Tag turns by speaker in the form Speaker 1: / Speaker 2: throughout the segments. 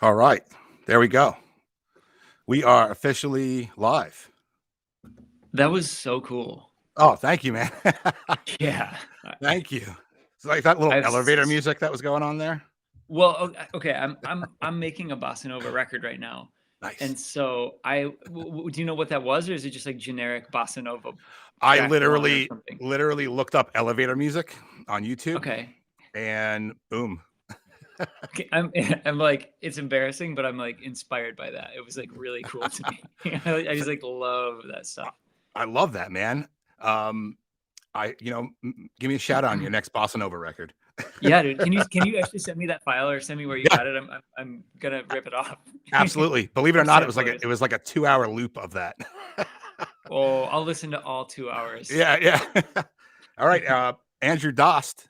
Speaker 1: All right, there we go. We are officially live.
Speaker 2: That was so cool.
Speaker 1: Oh, thank you, man.
Speaker 2: Yeah.
Speaker 1: Thank you. It's like that little
Speaker 2: I've
Speaker 1: elevator music that was going on there.
Speaker 2: well, okay, I'm making a bossa nova record right now.
Speaker 1: Nice.
Speaker 2: And so do you know what that was, or is it just like generic bossa nova
Speaker 1: I
Speaker 2: track one or
Speaker 1: literally,
Speaker 2: something?
Speaker 1: literally looked up elevator music on YouTube,
Speaker 2: Okay.
Speaker 1: and boom.
Speaker 2: Okay, I'm like, it's embarrassing, but I'm like inspired by that. It was like really cool to me. I just like love that stuff.
Speaker 1: I love that, man. Um, give me a shout out on your next bossa nova record.
Speaker 2: Yeah, dude. Can you actually send me that file or send me where you
Speaker 1: Yeah,
Speaker 2: got it? I'm gonna rip it off.
Speaker 1: absolutely. Believe it or
Speaker 2: Or
Speaker 1: not,
Speaker 2: sample it or
Speaker 1: it
Speaker 2: something.
Speaker 1: was like a 2-hour loop of that.
Speaker 2: Oh, I'll listen to all 2 hours.
Speaker 1: Yeah, yeah. All right, Andrew Dost,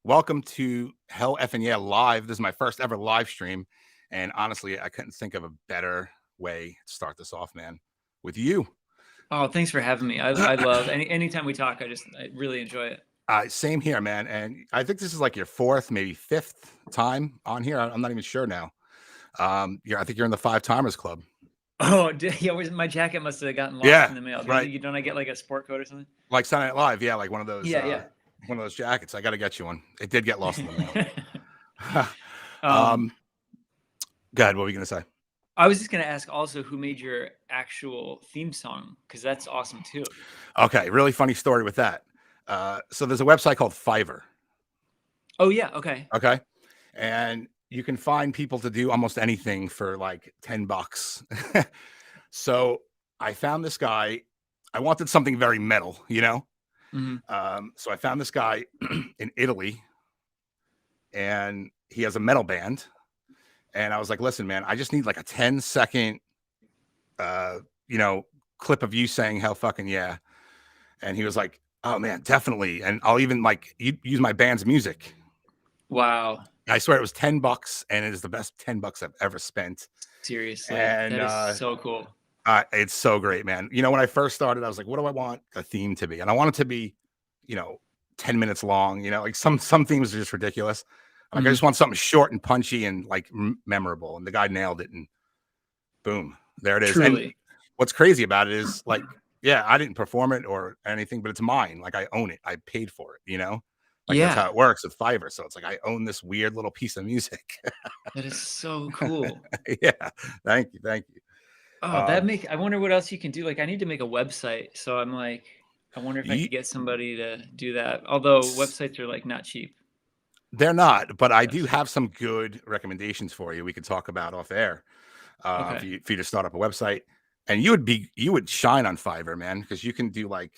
Speaker 1: welcome to Hell Effing Yeah Live. This is my first ever live stream, and honestly, I couldn't think of a better way to start this off, man, with you.
Speaker 2: Oh, thanks for having me. I love anytime we talk. I really enjoy it.
Speaker 1: Same here, man, and I think this is like your fourth, maybe fifth time on here. I'm not even sure now. I think you're in the Five Timers Club.
Speaker 2: Oh, yeah. My jacket must have gotten lost
Speaker 1: Yeah,
Speaker 2: in the mail.
Speaker 1: right.
Speaker 2: Don't I get like a sport coat or something?
Speaker 1: Like Saturday Night Live, yeah, like
Speaker 2: Yeah, yeah.
Speaker 1: one of those jackets. I got to get you one. It did get lost in the mail.
Speaker 2: um,
Speaker 1: Go ahead. What were you gonna say?
Speaker 2: I was just gonna ask also who made your actual theme song, because that's awesome too.
Speaker 1: Okay, really funny story with that. So there's a website called Fiverr.
Speaker 2: Oh yeah, okay.
Speaker 1: Okay, and you can find people to do almost anything for like $10. So I found this guy. I wanted something very metal, you know.
Speaker 2: Hmm.
Speaker 1: So I found this guy in Italy, and he has a metal band. And I was like, "Listen, man, I just need like a 10-second, uh, you know, clip of you saying hell fucking yeah." And he was like, "Oh man, definitely." And I'll even like use my band's music.
Speaker 2: Wow.
Speaker 1: I swear it was $10, and it is the best $10 I've ever spent.
Speaker 2: Seriously,
Speaker 1: And
Speaker 2: that is so cool.
Speaker 1: it's so great, man. You know, when I first started, I was like, "What do I want a theme to be?" And I want it to be, you know, 10 minutes long. You know, like some themes are just ridiculous. Like I
Speaker 2: Hmm.
Speaker 1: just want something short and punchy and like memorable. And the guy nailed it, and boom, there it is. And
Speaker 2: Truly.
Speaker 1: what's crazy about it is like, yeah, I didn't perform it or anything, but it's mine. Like I own it. I paid for it, you know? Like that's how
Speaker 2: Yeah,
Speaker 1: it works with Fiverr. So it's like I own this weird little piece of music.
Speaker 2: that is so cool.
Speaker 1: Yeah. Thank you. Thank you.
Speaker 2: Oh,
Speaker 1: Um,
Speaker 2: I wonder what else you can do. Like, I need to make a website, so I'm like, I wonder if I
Speaker 1: you,
Speaker 2: could get somebody to do that. Although websites are like not cheap.
Speaker 1: they're not, but I do
Speaker 2: Yes.
Speaker 1: have some good recommendations for you. We could talk about off air
Speaker 2: Okay.
Speaker 1: for you to start up a website. And you would shine on Fiverr, man, because you can do like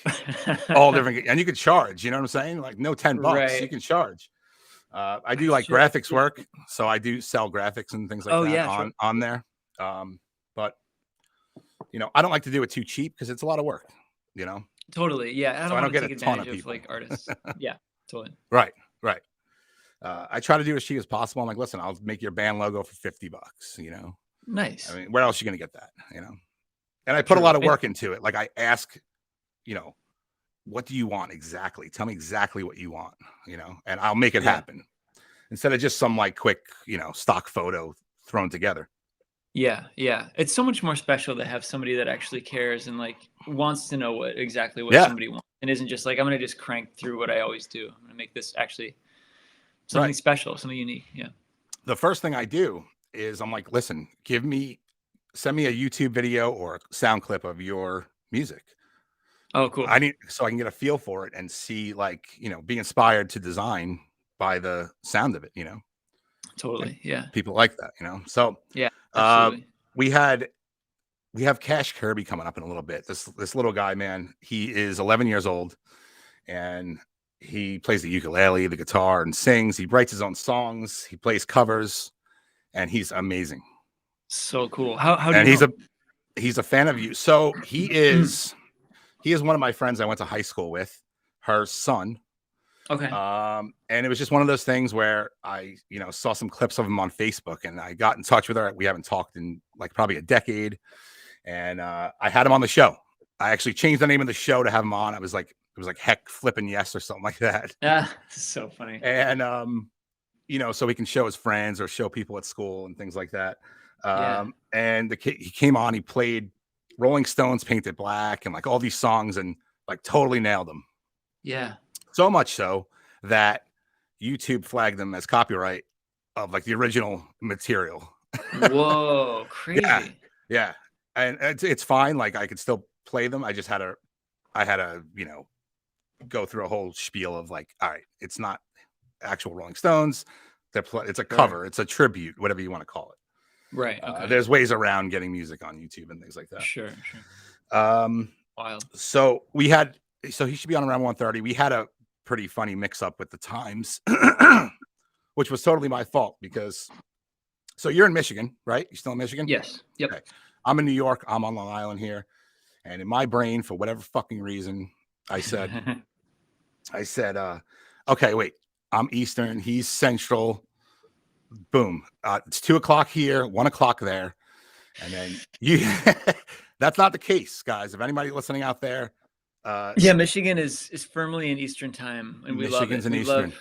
Speaker 1: all different, and you could charge. You know what I'm saying? Like no $10, you
Speaker 2: Right.
Speaker 1: can charge. I
Speaker 2: I
Speaker 1: do like
Speaker 2: should.
Speaker 1: graphics
Speaker 2: Yeah.
Speaker 1: work, so I do sell graphics and things like
Speaker 2: Oh
Speaker 1: that
Speaker 2: yeah. Sure.
Speaker 1: on there. But you know, I don't like to do it too cheap because it's a lot of work. You know,
Speaker 2: Totally. Yeah. I
Speaker 1: so
Speaker 2: don't
Speaker 1: I don't
Speaker 2: want to
Speaker 1: get a
Speaker 2: take
Speaker 1: ton
Speaker 2: advantage
Speaker 1: of
Speaker 2: of
Speaker 1: people.
Speaker 2: like artists. Yeah. Totally.
Speaker 1: Right, right. I try to do as cheap as possible. I'm like, listen, I'll make your band logo for $50. You know, I
Speaker 2: Nice.
Speaker 1: mean, where else are you gonna get that? You know, and I put a
Speaker 2: True.
Speaker 1: lot of work into it. Like I ask, you know, what do you want exactly? Tell me exactly what you want. You know, and I'll make it
Speaker 2: Yeah.
Speaker 1: happen instead of just some like quick, stock photo thrown together.
Speaker 2: Yeah. Yeah. It's so much more special to have somebody that actually cares and like wants to know exactly what
Speaker 1: Yeah,
Speaker 2: somebody wants, and isn't just like, I'm gonna just crank through what I always do. I'm gonna make this actually something
Speaker 1: right.
Speaker 2: special, something unique. Yeah.
Speaker 1: The first thing I do is I'm like, listen, send me a YouTube video or a sound clip of your music.
Speaker 2: Oh, cool.
Speaker 1: I need so I can get a feel for it and see, like, be inspired to design by the sound of it, and
Speaker 2: Totally. Yeah.
Speaker 1: people like that, So
Speaker 2: Yeah.
Speaker 1: uh,
Speaker 2: Absolutely.
Speaker 1: we had we have Cash Kirby coming up in a little bit. This little guy, man, he is 11 years old, and he plays the ukulele, the guitar, and sings. He writes his own songs. He plays covers, and he's amazing.
Speaker 2: So cool. How do
Speaker 1: And
Speaker 2: you know
Speaker 1: he's a fan of you. So
Speaker 2: him?
Speaker 1: he is one of my friends I went to high school with, her son.
Speaker 2: Okay.
Speaker 1: And it was just one of those things where I, saw some clips of him on Facebook, and I got in touch with her. We haven't talked in like probably a decade. And I had him on the show. I actually changed the name of the show to have him on. It was like heck flipping yes or something like that.
Speaker 2: Ah, so funny.
Speaker 1: And so he can show his friends or show people at school and things like that.
Speaker 2: Yeah.
Speaker 1: And the kid, he came on, he played Rolling Stones Painted Black and like all these songs and like totally nailed them.
Speaker 2: Yeah.
Speaker 1: So much so that YouTube flagged them as copyright of like the original material.
Speaker 2: Whoa,
Speaker 1: Yeah.
Speaker 2: crazy.
Speaker 1: Yeah. And it's fine. Like I could still play them. I had to, go through a whole spiel of like, all right, it's not actual Rolling Stones. It's a cover. It's a tribute, whatever you want to call it.
Speaker 2: Right. Okay.
Speaker 1: There's ways around getting music on YouTube and things like that.
Speaker 2: Sure. Wild.
Speaker 1: So he should be on around 1:30. We had a pretty funny mix up with the times, which was totally my fault because. So you're in Michigan, right? You're still in Michigan?
Speaker 2: Yes. Yep.
Speaker 1: Okay. I'm in New York. I'm on Long Island here, and in my brain, for whatever fucking reason, I said, okay, wait. I'm Eastern. He's Central. Boom. It's 2:00 here, 1:00 there. And then you that's not the case, guys. If anybody listening out there,
Speaker 2: yeah, Michigan is firmly in Eastern time, and we
Speaker 1: Michigan's
Speaker 2: love it.
Speaker 1: in Eastern.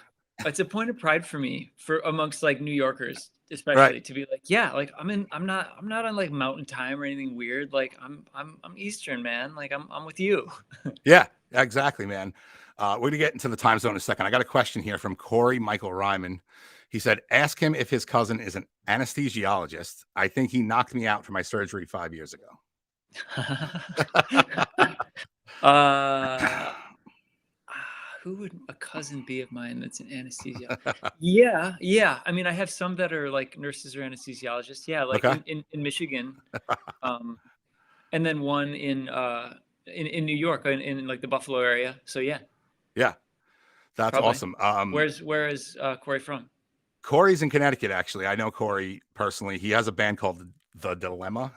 Speaker 2: It's a point of pride for me, for amongst like New Yorkers, especially to be like, yeah, like I'm not on like mountain time or anything weird. Like I'm Eastern, man. Like I'm with you.
Speaker 1: Yeah, exactly, man. We're gonna get into the time zone in a second. I got a question here from Corey Michael Ryman. He said, ask him if his cousin is an anesthesiologist. I think he knocked me out for my surgery 5 years ago.
Speaker 2: Who would a cousin be of mine that's an anesthesia? Yeah. I mean, I have some that are like nurses or anesthesiologists. Yeah, like in Michigan, and then one in New York, in like the Buffalo area. So yeah,
Speaker 1: that's
Speaker 2: probably
Speaker 1: awesome.
Speaker 2: Where is Corey from?
Speaker 1: Corey's in Connecticut, actually. I know Corey personally. He has a band called The Dilemma,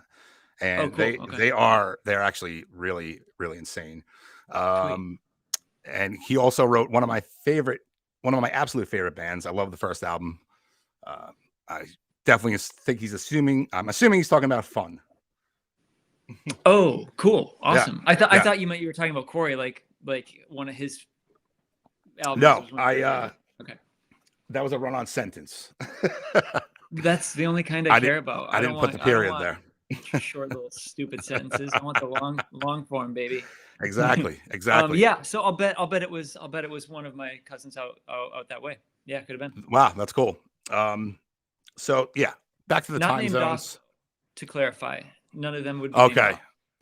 Speaker 1: and they're actually really, really insane. And he also wrote one of my absolute favorite bands. I love the first album. I definitely think I'm assuming he's talking about Fun.
Speaker 2: Oh, cool. Awesome.
Speaker 1: Yeah.
Speaker 2: I thought you were talking about Corey, like one of his albums.
Speaker 1: No, okay. That was a run-on sentence.
Speaker 2: That's the only kind I care about.
Speaker 1: I didn't put the period there.
Speaker 2: Short little stupid sentences. I want the long form, baby.
Speaker 1: Exactly.
Speaker 2: Yeah. So I'll bet it was one of my cousins out that way. Yeah, could have been.
Speaker 1: Wow, that's cool. So yeah, back to the
Speaker 2: Not
Speaker 1: time
Speaker 2: named
Speaker 1: zones.
Speaker 2: Dost, to clarify, none of them would be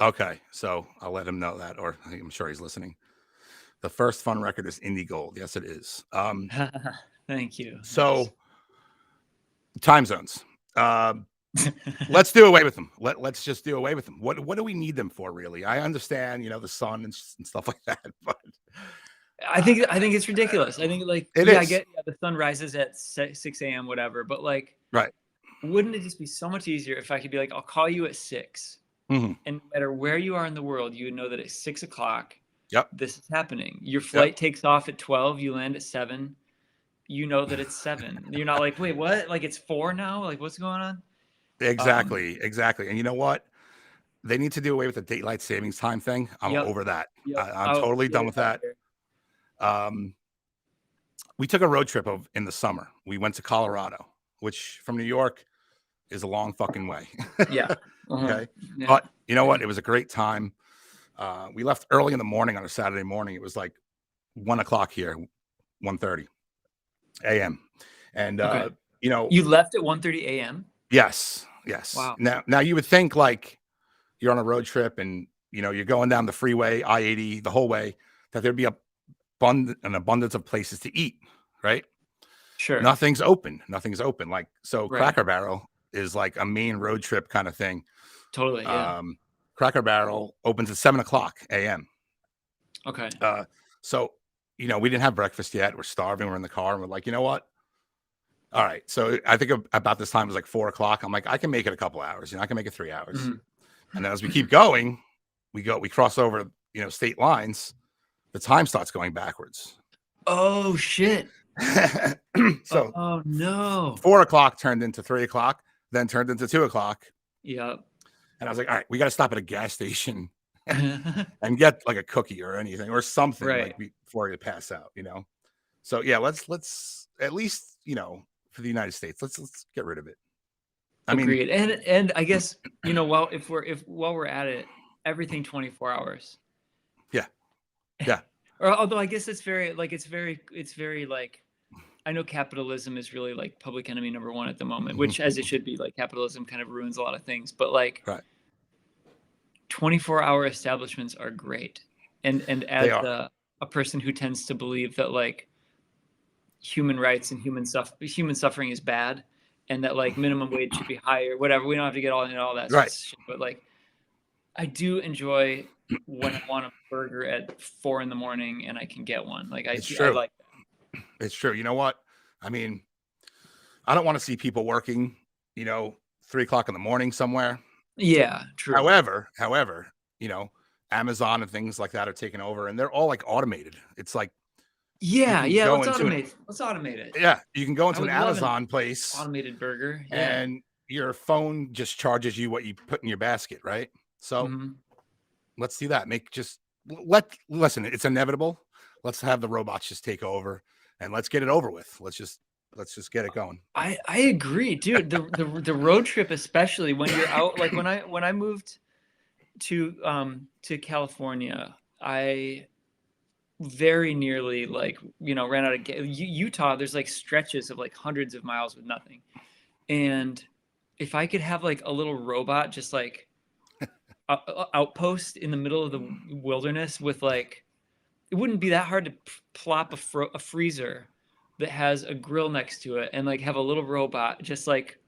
Speaker 1: Okay. So I'll let him know that, or I'm sure he's listening. The first Fun record is Indie Gold. Yes, it is.
Speaker 2: Thank you.
Speaker 1: So time zones. Let's do away with them. Let's just do away with them. What do we need them for, really? I understand, the sun and stuff like that, but
Speaker 2: I think it's ridiculous. I think like I get the sun rises at 6 a.m. whatever, but like wouldn't it just be so much easier if I could be like, I'll call you at 6, and no matter where you are in the world, you would know that at 6 o'clock, this is happening. Your flight takes off at 12, you land at 7. You know that it's 7. You're not like, wait, what? Like it's 4 now? Like what's going on?
Speaker 1: Exactly. And you know what? They need to do away with the daylight savings time thing. I'm over that. I'm totally done with that. We took a road trip in the summer. We went to Colorado, which from New York is a long fucking way.
Speaker 2: Yeah.
Speaker 1: Okay. Yeah. But you know what? It was a great time. We left early in the morning on a Saturday morning. It was like 1:00 here, 1:30 a.m. And
Speaker 2: you left at 1:30 a.m.
Speaker 1: Yes.
Speaker 2: Wow.
Speaker 1: Now you would think like you're on a road trip and you're going down the freeway I-80 the whole way, that there'd be an abundance of places to eat, right?
Speaker 2: Sure.
Speaker 1: Nothing's open. Like Cracker Barrel is like a main road trip kind of thing.
Speaker 2: Totally. Yeah.
Speaker 1: Cracker Barrel opens at 7:00 a.m.
Speaker 2: Okay.
Speaker 1: So we didn't have breakfast yet. We're starving. We're in the car and we're like, you know what? All right. So I think about this time it was like 4:00. I'm like, I can make it a couple hours. I can make it 3 hours. And then as we keep going, we cross over, state lines. The time starts going backwards.
Speaker 2: Oh shit.
Speaker 1: So
Speaker 2: oh no.
Speaker 1: 4:00 turned into 3:00, then turned into 2:00.
Speaker 2: Yep.
Speaker 1: And I was like, all right, we got to stop at a gas station and get like a cookie or anything or something like before you pass out, So yeah, let's at least, for the United States. Let's get rid of it.
Speaker 2: Agreed. And I guess, while we're at it, everything 24 hours.
Speaker 1: Yeah. Yeah.
Speaker 2: Or although I guess it's very like, I know capitalism is really like public enemy number one at the moment, which as it should be. Like capitalism kind of ruins a lot of things, but like 24-hour establishments are great. And as a person who tends to believe that like human rights and human suffering is bad, and that like minimum wage should be higher, whatever. We don't have to get all into all that shit, but like I do enjoy when I want a burger at 4 a.m. and I can get one. Like I like that.
Speaker 1: It's true. You know what? I mean, I don't want to see people working, 3 o'clock in the morning somewhere.
Speaker 2: Yeah, true.
Speaker 1: However, Amazon and things like that are taking over, and they're all like automated. It's like,
Speaker 2: let's automate it.
Speaker 1: Yeah, you can go into an Amazon place,
Speaker 2: automated burger,
Speaker 1: and your phone just charges you what you put in your basket, right? So let's do that. Listen, it's inevitable. Let's have the robots just take over, and let's get it over with. Let's just get it going.
Speaker 2: I agree, dude. The road trip, especially when you're out, like when I moved to California, I very nearly ran out of gas. Utah, there's like stretches of like hundreds of miles with nothing. And if I could have like a little robot, just like outpost in the middle of the wilderness with like, it wouldn't be that hard to plop a freezer that has a grill next to it and like have a little robot just like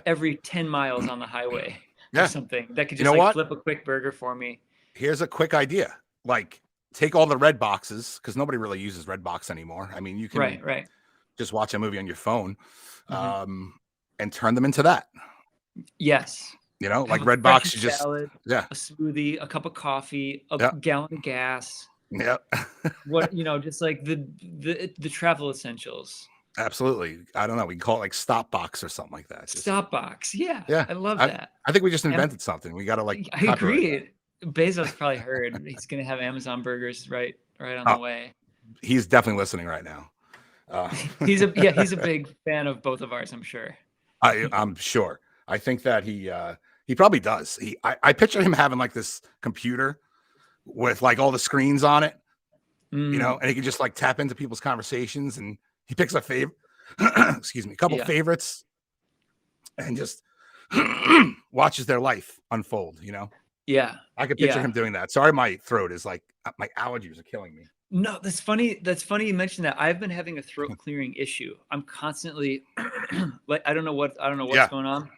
Speaker 2: every 10 miles on the highway or something that could just flip a quick burger for me.
Speaker 1: Here's a quick idea. Like, take all the red boxes, because nobody really uses red box anymore. I mean, you can just watch a movie on your phone and turn them into that.
Speaker 2: Yes.
Speaker 1: Like red box, you just
Speaker 2: salad, a smoothie, a cup of coffee, a gallon of gas.
Speaker 1: Yep.
Speaker 2: Just like the travel essentials.
Speaker 1: Absolutely. I don't know. We can call it like Stop Box or something like that.
Speaker 2: Stop Box. Yeah. I love that.
Speaker 1: I think we just invented something. We got to like.
Speaker 2: I agree. Bezos probably heard he's going to have Amazon burgers right on the way.
Speaker 1: He's definitely listening right now.
Speaker 2: He's a big fan of both of ours, I'm sure.
Speaker 1: I'm sure. I think that he probably does. I picture him having like this computer with like all the screens on it, and he can just like tap into people's conversations, and he picks a couple favorites, and just watches their life unfold.
Speaker 2: Yeah,
Speaker 1: I could picture him doing that. Sorry, my throat is like, my allergies are killing me.
Speaker 2: No, that's funny. That's funny you mentioned that. I've been having a throat clearing issue. I'm constantly like, I don't know what's going on.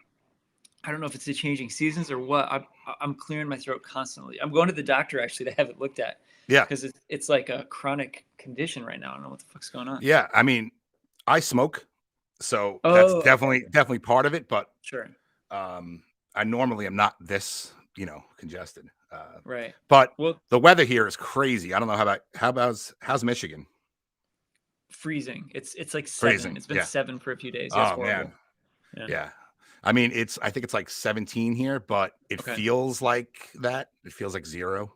Speaker 2: I don't know if it's the changing seasons or what. I'm clearing my throat constantly. I'm going to the doctor actually to have it looked at.
Speaker 1: Yeah,
Speaker 2: because it's like a chronic condition right now. I don't know what the fuck's going on.
Speaker 1: Yeah, I mean, I smoke, so that's definitely part of it. But
Speaker 2: sure,
Speaker 1: I normally am not this congested.
Speaker 2: Right.
Speaker 1: But the weather here is crazy. I don't know how's Michigan?
Speaker 2: Freezing. It's like 7.
Speaker 1: Freezing.
Speaker 2: It's been 7 for a few days.
Speaker 1: Oh man. Yeah. I mean, I think it's like 17 here, but it feels like that. It feels like 0.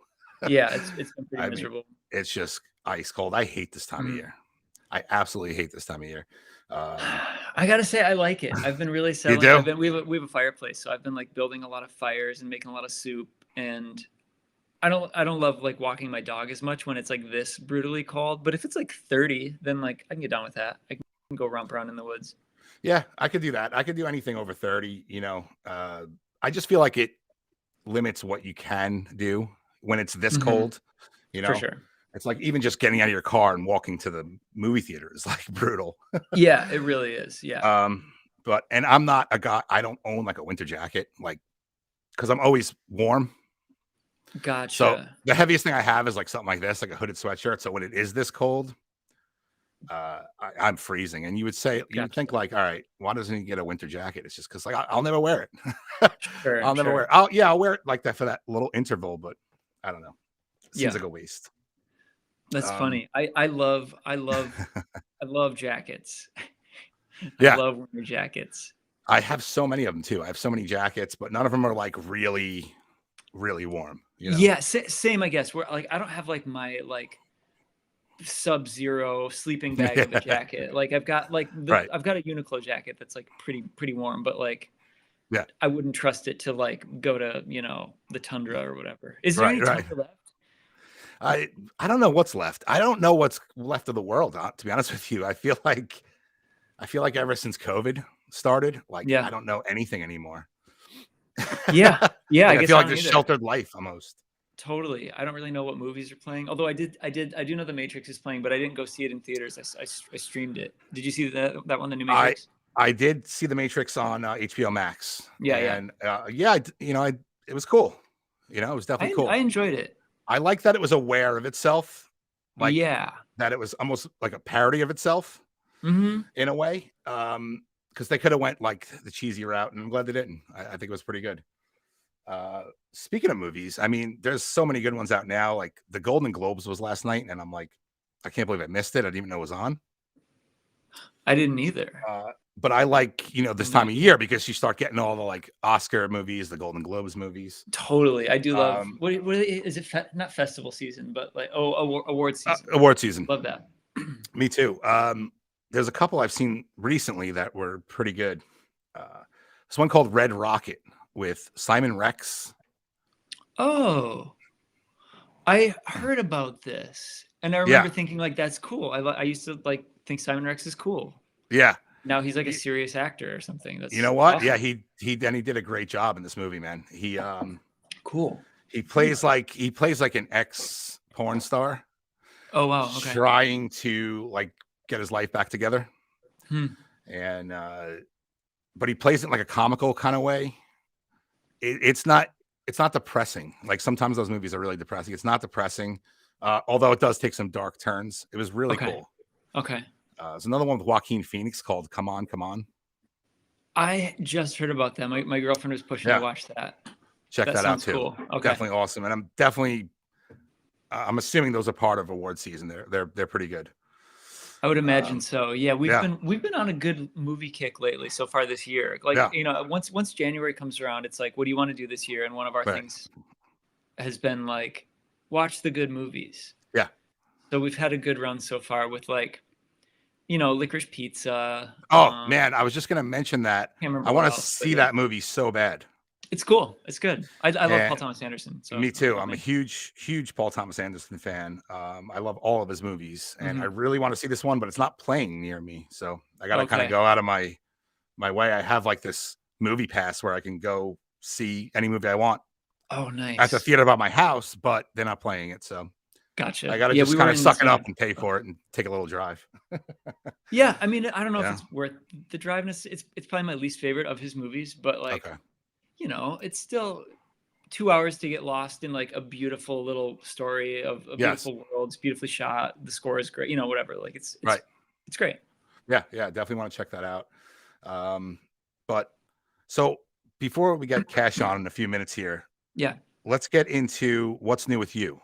Speaker 2: Yeah, it's been pretty miserable.
Speaker 1: It's just ice cold. I hate this time of year. I absolutely hate this time of year.
Speaker 2: I gotta say, I like it. I've been really settling.
Speaker 1: You do?
Speaker 2: We have a fireplace, so I've been like building a lot of fires and making a lot of soup. And I don't love like walking my dog as much when it's like this brutally cold. But if it's like 30, then like I can get down with that. I can go romp around in the woods.
Speaker 1: Yeah, I could do that. I could do anything over 30. I just feel like it limits what you can do when it's this cold.
Speaker 2: For sure.
Speaker 1: It's like even just getting out of your car and walking to the movie theater is like brutal.
Speaker 2: Yeah, it really is. Yeah.
Speaker 1: And I'm not a guy. I don't own like a winter jacket, like, because I'm always warm.
Speaker 2: Gotcha.
Speaker 1: So the heaviest thing I have is like something like this, like a hooded sweatshirt. So when it is this cold, I'm freezing. And you would think like, all right, why doesn't he get a winter jacket? It's just because like I'll never wear it. I'll never wear it. I'll wear it like that for that little interval, but I don't know. It seems like a waste.
Speaker 2: That's funny. I love jackets.
Speaker 1: Yeah.
Speaker 2: I love winter jackets.
Speaker 1: I have so many of them too. I have so many jackets, but none of them are like really, really warm.
Speaker 2: Yeah, same, I guess. Where like I don't have like my like Sub-Zero sleeping bag of a jacket. Like I've got like I've got a Uniqlo jacket that's like pretty warm, but like I wouldn't trust it to like go to, you know, the tundra or whatever. Is there any tundra left?
Speaker 1: I don't know what's left. I don't know what's left of the world, to be honest with you. I feel like ever since COVID started, like I don't know anything anymore.
Speaker 2: Yeah.
Speaker 1: Like, I feel like there's sheltered life almost.
Speaker 2: Totally. I don't really know what movies are playing. Although I do know The Matrix is playing, but I didn't go see it in theaters. I streamed it. Did you see that one, The New Matrix?
Speaker 1: I did see The Matrix on HBO Max.
Speaker 2: Yeah,
Speaker 1: it was cool. You know, it was definitely cool.
Speaker 2: I enjoyed it.
Speaker 1: I like that it was aware of itself. Like,
Speaker 2: yeah,
Speaker 1: that it was almost like a parody of itself
Speaker 2: in
Speaker 1: a way. Because they could have went like the cheesy route, and I'm glad they didn't. I think it was pretty good. Speaking of movies, I mean, there's so many good ones out now. Like the Golden Globes was last night, and I'm like, I can't believe I missed it. I didn't even know it was on.
Speaker 2: I didn't either.
Speaker 1: But I like, you know, this time of year because you start getting all the like Oscar movies, the Golden Globes movies.
Speaker 2: Totally. I do love, what is it? Not festival season, but like, award season.
Speaker 1: Award season.
Speaker 2: Love that.
Speaker 1: Me too. There's a couple I've seen recently that were pretty good. This one called Red Rocket with Simon Rex.
Speaker 2: Oh, I heard about this. And I remember thinking like, that's cool. I used to like think Simon Rex is cool.
Speaker 1: Yeah.
Speaker 2: Now he's like a serious actor or something. That's,
Speaker 1: you know what? Awesome. Yeah, he did a great job in this movie, man. He
Speaker 2: cool.
Speaker 1: He plays like an ex porn star.
Speaker 2: Oh wow. Okay.
Speaker 1: Trying to like get his life back together. And but he plays it in like a comical kind of way. It's not depressing. Like sometimes those movies are really depressing. It's not depressing. Although it does take some dark turns. It was really cool.
Speaker 2: Okay.
Speaker 1: There's another one with Joaquin Phoenix called Come On, Come On.
Speaker 2: I just heard about that. My girlfriend was pushing to watch that.
Speaker 1: Check that out too.
Speaker 2: Cool. Okay.
Speaker 1: Definitely awesome. And I'm assuming those are part of award season. They're pretty good.
Speaker 2: I would imagine so. Yeah, we've been on a good movie kick lately so far this year. Like you know, once January comes around, it's like, what do you want to do this year? And one of our things has been like, watch the good movies.
Speaker 1: Yeah.
Speaker 2: So we've had a good run so far with like, you know, Licorice Pizza.
Speaker 1: Oh man, I was just gonna mention that. I want to see that movie so bad.
Speaker 2: It's cool. It's good. I love Paul Thomas Anderson. So
Speaker 1: me too. I'm a huge Paul Thomas Anderson fan. I love all of his movies, and I really want to see this one, but it's not playing near me. So I gotta kind of go out of my way. I have like this movie pass where I can go see any movie I want.
Speaker 2: Oh, nice.
Speaker 1: At the theater by my house, but they're not playing it. So
Speaker 2: gotcha.
Speaker 1: I gotta just kind of suck it up and pay for it and take a little drive.
Speaker 2: Yeah, I mean, I don't know if it's worth the drive. It's probably my least favorite of his movies, but like. You know, it's still 2 hours to get lost in like a beautiful little story of a beautiful world. It's beautifully shot. The score is great. You know, whatever. Like it's great.
Speaker 1: Yeah, definitely want to check that out. But so before we get Cash on in a few minutes here, let's get into what's new with you.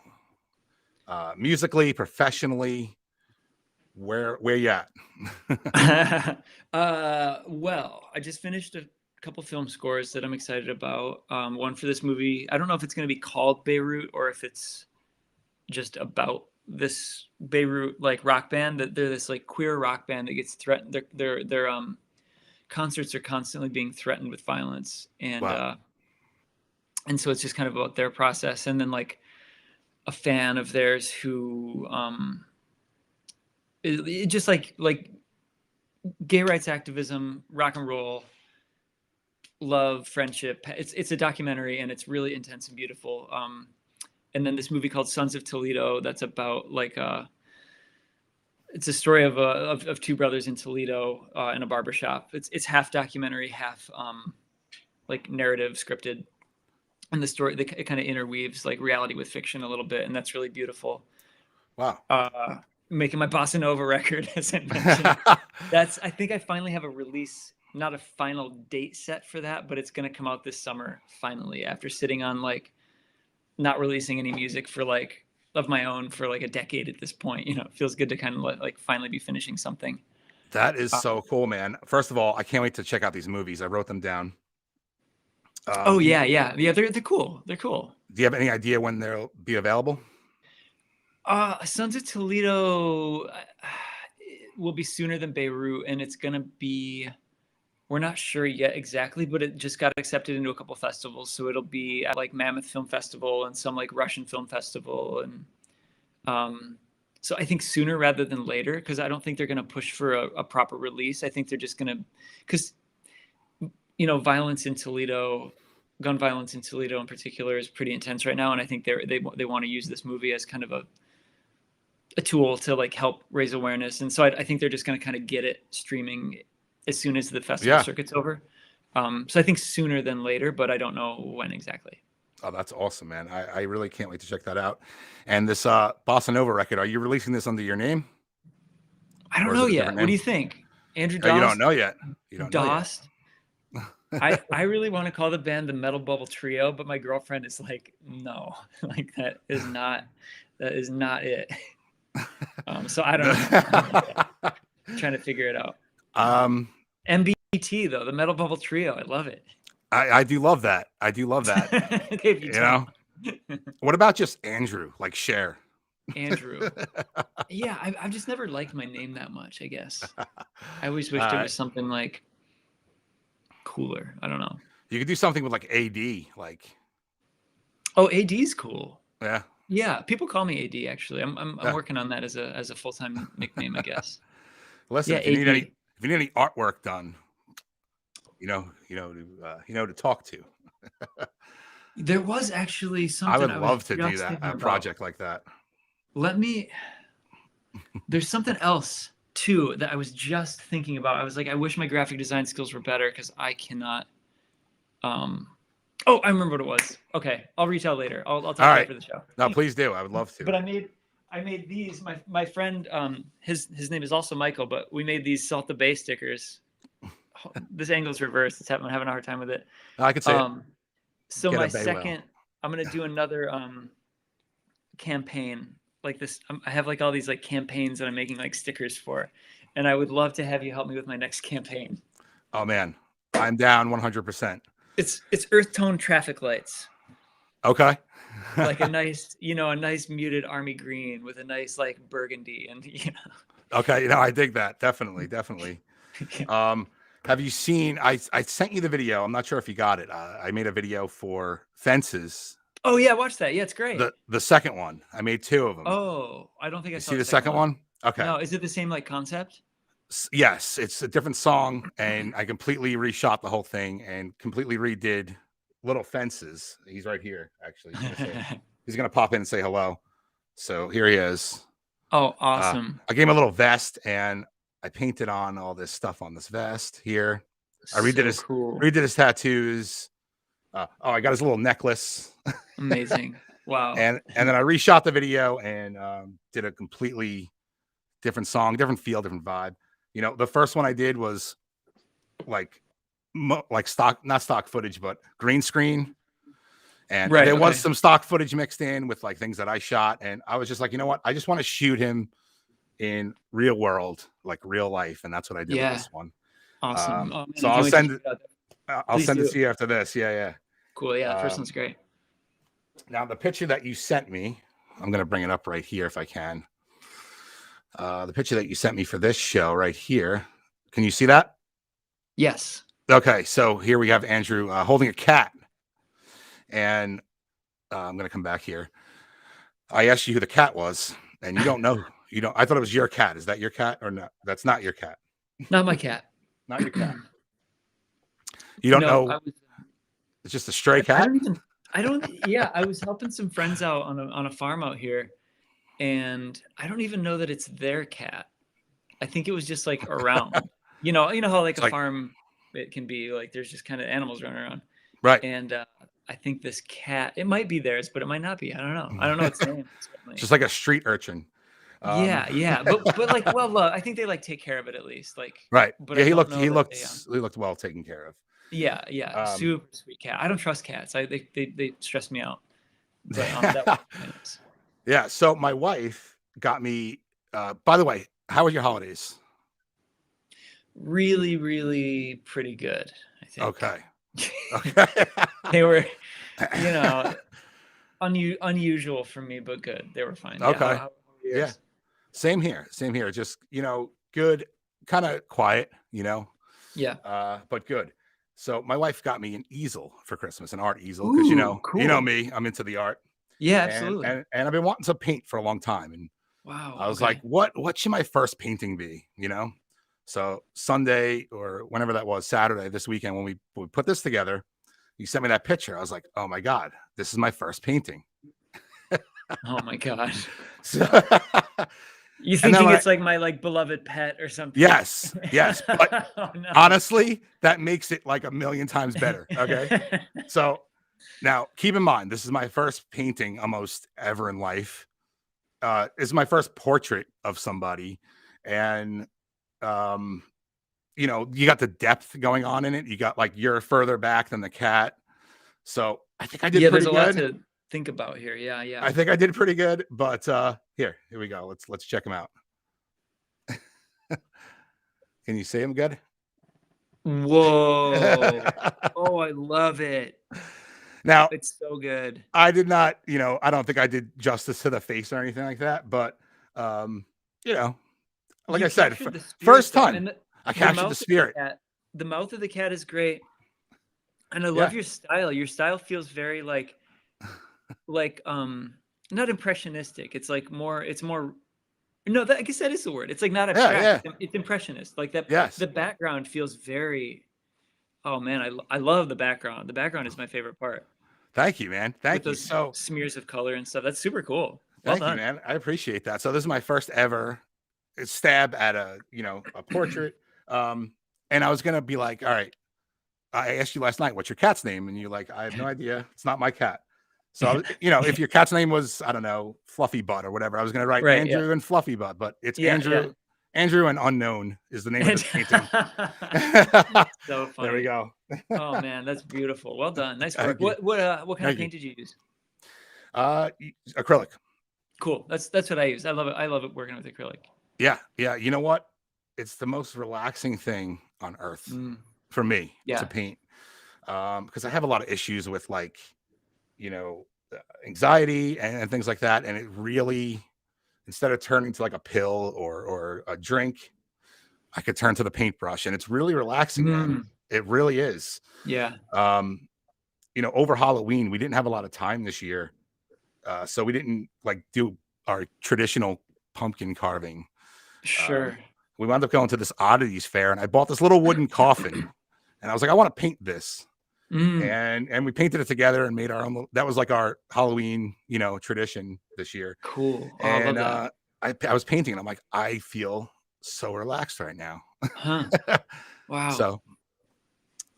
Speaker 1: Musically, professionally, where you at?
Speaker 2: Well, I just finished a couple film scores that I'm excited about. One for this movie. I don't know if it's going to be called Beirut or if it's just about this Beirut like rock band. That they're this like queer rock band that gets threatened. Their concerts are constantly being threatened with violence, and so it's just kind of about their process. And then like a fan of theirs who it just like gay rights activism, rock and roll. Love, friendship. It's a documentary and it's really intense and beautiful. And then this movie called Sons of Toledo that's about like it's a story of two brothers in Toledo in a barbershop. It's half documentary, half like narrative scripted. And the story it kind of interweaves like reality with fiction a little bit, and that's really beautiful.
Speaker 1: Wow.
Speaker 2: Making my bossa nova record, as I mentioned. I think I finally have a release. Not a final date set for that, but it's going to come out this summer finally after sitting on like not releasing any music for like of my own for like a decade at this point. You know, it feels good to kind of like finally be finishing something.
Speaker 1: That is so cool, man. First of all, I can't wait to check out these movies. I wrote them down.
Speaker 2: Yeah. They're cool. They're cool.
Speaker 1: Do you have any idea when they'll be available?
Speaker 2: Sons of Toledo will be sooner than Beirut, and it's gonna be. We're not sure yet exactly, but it just got accepted into a couple festivals, so it'll be at like Mammoth Film Festival and some like Russian Film Festival, and so I think sooner rather than later, because I don't think they're gonna push for a proper release. I think they're just gonna, because violence in Toledo. Gun violence in Toledo in particular is pretty intense right now, and I think they want to use this movie as kind of a tool to like help raise awareness. And so I think they're just going to kind of get it streaming as soon as the festival circuit's over. So I think sooner than later, but I don't know when exactly.
Speaker 1: Oh, that's awesome, man. I really can't wait to check that out. And this Bossa Nova record, are you releasing this under your name?
Speaker 2: I don't know yet. What do you think? Andrew Dost?
Speaker 1: You don't know yet. You don't
Speaker 2: Dost?
Speaker 1: know
Speaker 2: yet. I really want to call the band the Metal Bubble Trio, but my girlfriend is like, no, like that is not it. So I don't know. I'm trying to figure it out. MBT though, the Metal Bubble Trio. I love it.
Speaker 1: I do love that. I do love that. you know? What about just Andrew, like Cher?
Speaker 2: Andrew. Yeah, I've just never liked my name that much, I guess. I always wished it was something like cooler. I don't know.
Speaker 1: You could do something with like AD, like.
Speaker 2: Oh, AD's cool.
Speaker 1: Yeah.
Speaker 2: Yeah, people call me AD actually. I'm working on that as a full-time nickname, I guess.
Speaker 1: Listen, if you need any artwork done, you know to talk to.
Speaker 2: There was actually something
Speaker 1: I would love to do that, a project like that.
Speaker 2: There's something else too that I was just thinking about. I was like, I wish my graphic design skills were better because I cannot. Oh, I remember what it was. Okay, I'll reach out later. I'll talk about it for the show.
Speaker 1: No, please do. I would love to.
Speaker 2: But I made these. My friend, his name is also Michael, but we made these Salt the Bay stickers. This angle's reversed. I'm having a hard time with it.
Speaker 1: I can see it.
Speaker 2: So my second, I'm gonna do another campaign like this. I have like all these like campaigns that I'm making like stickers for, and I would love to have you help me with my next campaign.
Speaker 1: Oh man, I'm down 100%.
Speaker 2: It's earth tone traffic lights.
Speaker 1: Okay.
Speaker 2: Like a nice muted army green with a nice like burgundy and
Speaker 1: Okay, I dig that. Definitely. Have you seen? I sent you the video. I'm not sure if you got it. I made a video for Fences.
Speaker 2: Oh yeah, watch that. Yeah, it's great.
Speaker 1: The second one. I made 2 of them.
Speaker 2: Oh, I don't think I saw
Speaker 1: the second one. Okay.
Speaker 2: No, is it the same like concept?
Speaker 1: Yes, it's a different song, and I completely reshot the whole thing and completely redid Little Fences. He's right here, actually. He's gonna pop in and say hello. So here he is.
Speaker 2: Oh, awesome.
Speaker 1: I gave him a little vest, and I painted on all this stuff on this vest here. I redid his tattoos. I got his little necklace.
Speaker 2: Amazing. Wow.
Speaker 1: And then I reshot the video and did a completely different song, different feel, different vibe. The first one I did was like not stock footage, but green screen. And there was some stock footage mixed in with like things that I shot. And I was just like, you know what? I just want to shoot him in real world, like real life. And that's what I did with this one.
Speaker 2: Awesome.
Speaker 1: So I'll send it to you after this. Yeah.
Speaker 2: Cool. Yeah. The first one's great.
Speaker 1: Now the picture that you sent me, I'm going to bring it up right here if I can. The picture that you sent me for this show right here. Can you see that?
Speaker 2: Yes.
Speaker 1: Okay. So here we have Andrew holding a cat. And I'm going to come back here. I asked you who the cat was, and you don't know. I thought it was your cat. Is that your cat or not? That's not your cat.
Speaker 2: Not my cat.
Speaker 1: Not your cat. You don't know. It's just a stray cat.
Speaker 2: Yeah, I was helping some friends out on a farm out here, and I don't even know that it's their cat. I think it was just like around. You know how like a farm it can be like there's just kind of animals running around.
Speaker 1: Right.
Speaker 2: And I think this cat, it might be theirs, but it might not be. I don't know. I don't know its name.
Speaker 1: Just like a street urchin.
Speaker 2: Yeah. But like, well, I think they like take care of it at least. Like,
Speaker 1: right.
Speaker 2: But
Speaker 1: yeah, he looked well taken care of.
Speaker 2: Yeah. Super sweet cat. I don't trust cats. They stress me out. But
Speaker 1: yeah. So my wife got me. By the way, how were your holidays?
Speaker 2: Really, really pretty good. I think.
Speaker 1: Okay.
Speaker 2: They were, Unusual for me, but good. They were fine.
Speaker 1: Okay.
Speaker 2: Yeah. How
Speaker 1: yeah. Same here. Just, good, kind of quiet,
Speaker 2: Yeah.
Speaker 1: but good. So my wife got me an easel for Christmas, an art easel, because
Speaker 2: cool.
Speaker 1: me, I'm into the art.
Speaker 2: Yeah,
Speaker 1: And,
Speaker 2: absolutely.
Speaker 1: and I've been wanting to paint for a long time. And
Speaker 2: Wow.
Speaker 1: I was like, what should my first painting be? So Sunday or whenever that was, Saturday, this weekend, when we put this together, you sent me that picture. I was like, oh my God, this is my first painting.
Speaker 2: Oh my gosh.
Speaker 1: So,
Speaker 2: you thinking it's like my beloved pet or something?
Speaker 1: Yes. But
Speaker 2: oh, no.
Speaker 1: honestly, that makes it like a million times better. Okay. So now keep in mind, this is my first painting almost ever in life. It's my first portrait of somebody. And you got the depth going on in it. You got like you're further back than the cat. So I think I did pretty good.
Speaker 2: There's a lot to think about here. Yeah.
Speaker 1: I think I did pretty good, but here we go. Let's check them out. Can you see them good?
Speaker 2: Whoa. Oh, I love it.
Speaker 1: Now,
Speaker 2: it's so good.
Speaker 1: I did not, I don't think I did justice to the face or anything like that, but like I said, first time I captured the spirit.
Speaker 2: The mouth of the cat is great. And I love your style. Your style feels very like not impressionistic. It's like more, no, I guess that is the word. It's like not abstract.
Speaker 1: Yeah.
Speaker 2: It's impressionist. Like that.
Speaker 1: Yes.
Speaker 2: The background feels very, oh man, I love the background. The background is my favorite part.
Speaker 1: Thank you, man. Thank you.
Speaker 2: So smears of color and stuff. That's super cool.
Speaker 1: Thank you, man. I appreciate that. So this is my first ever stab at a portrait. And I was going to be like, all right, I asked you last night, what's your cat's name? And you're like, I have no idea. It's not my cat. So, if your cat's name was, I don't know, Fluffy Butt or whatever, I was going to write Andrew and Fluffy Butt, but it's Andrew. Yeah. Andrew and Unknown is the name of this painting.
Speaker 2: So funny.
Speaker 1: There we go.
Speaker 2: Oh man, that's beautiful. Well done. Nice work. What kind of paint did you use?
Speaker 1: Acrylic.
Speaker 2: Cool. That's what I use. I love it. I love it working with acrylic.
Speaker 1: Yeah. You know what? It's the most relaxing thing on earth for me to paint. Because I have a lot of issues with anxiety and things like that. And it really, instead of turning to like a pill or a drink, I could turn to the paintbrush, and it's really relaxing, man. It really is.
Speaker 2: Yeah.
Speaker 1: Over Halloween, we didn't have a lot of time this year. So we didn't do our traditional pumpkin carving.
Speaker 2: Sure.
Speaker 1: We wound up going to this oddities fair, and I bought this little wooden coffin, and I was like, I want to paint this. And we painted it together and made our own. That was like our Halloween, tradition this year.
Speaker 2: Cool. Oh,
Speaker 1: and
Speaker 2: I love that.
Speaker 1: I was painting, and I'm like, I feel so relaxed right now.
Speaker 2: Huh. Wow.
Speaker 1: So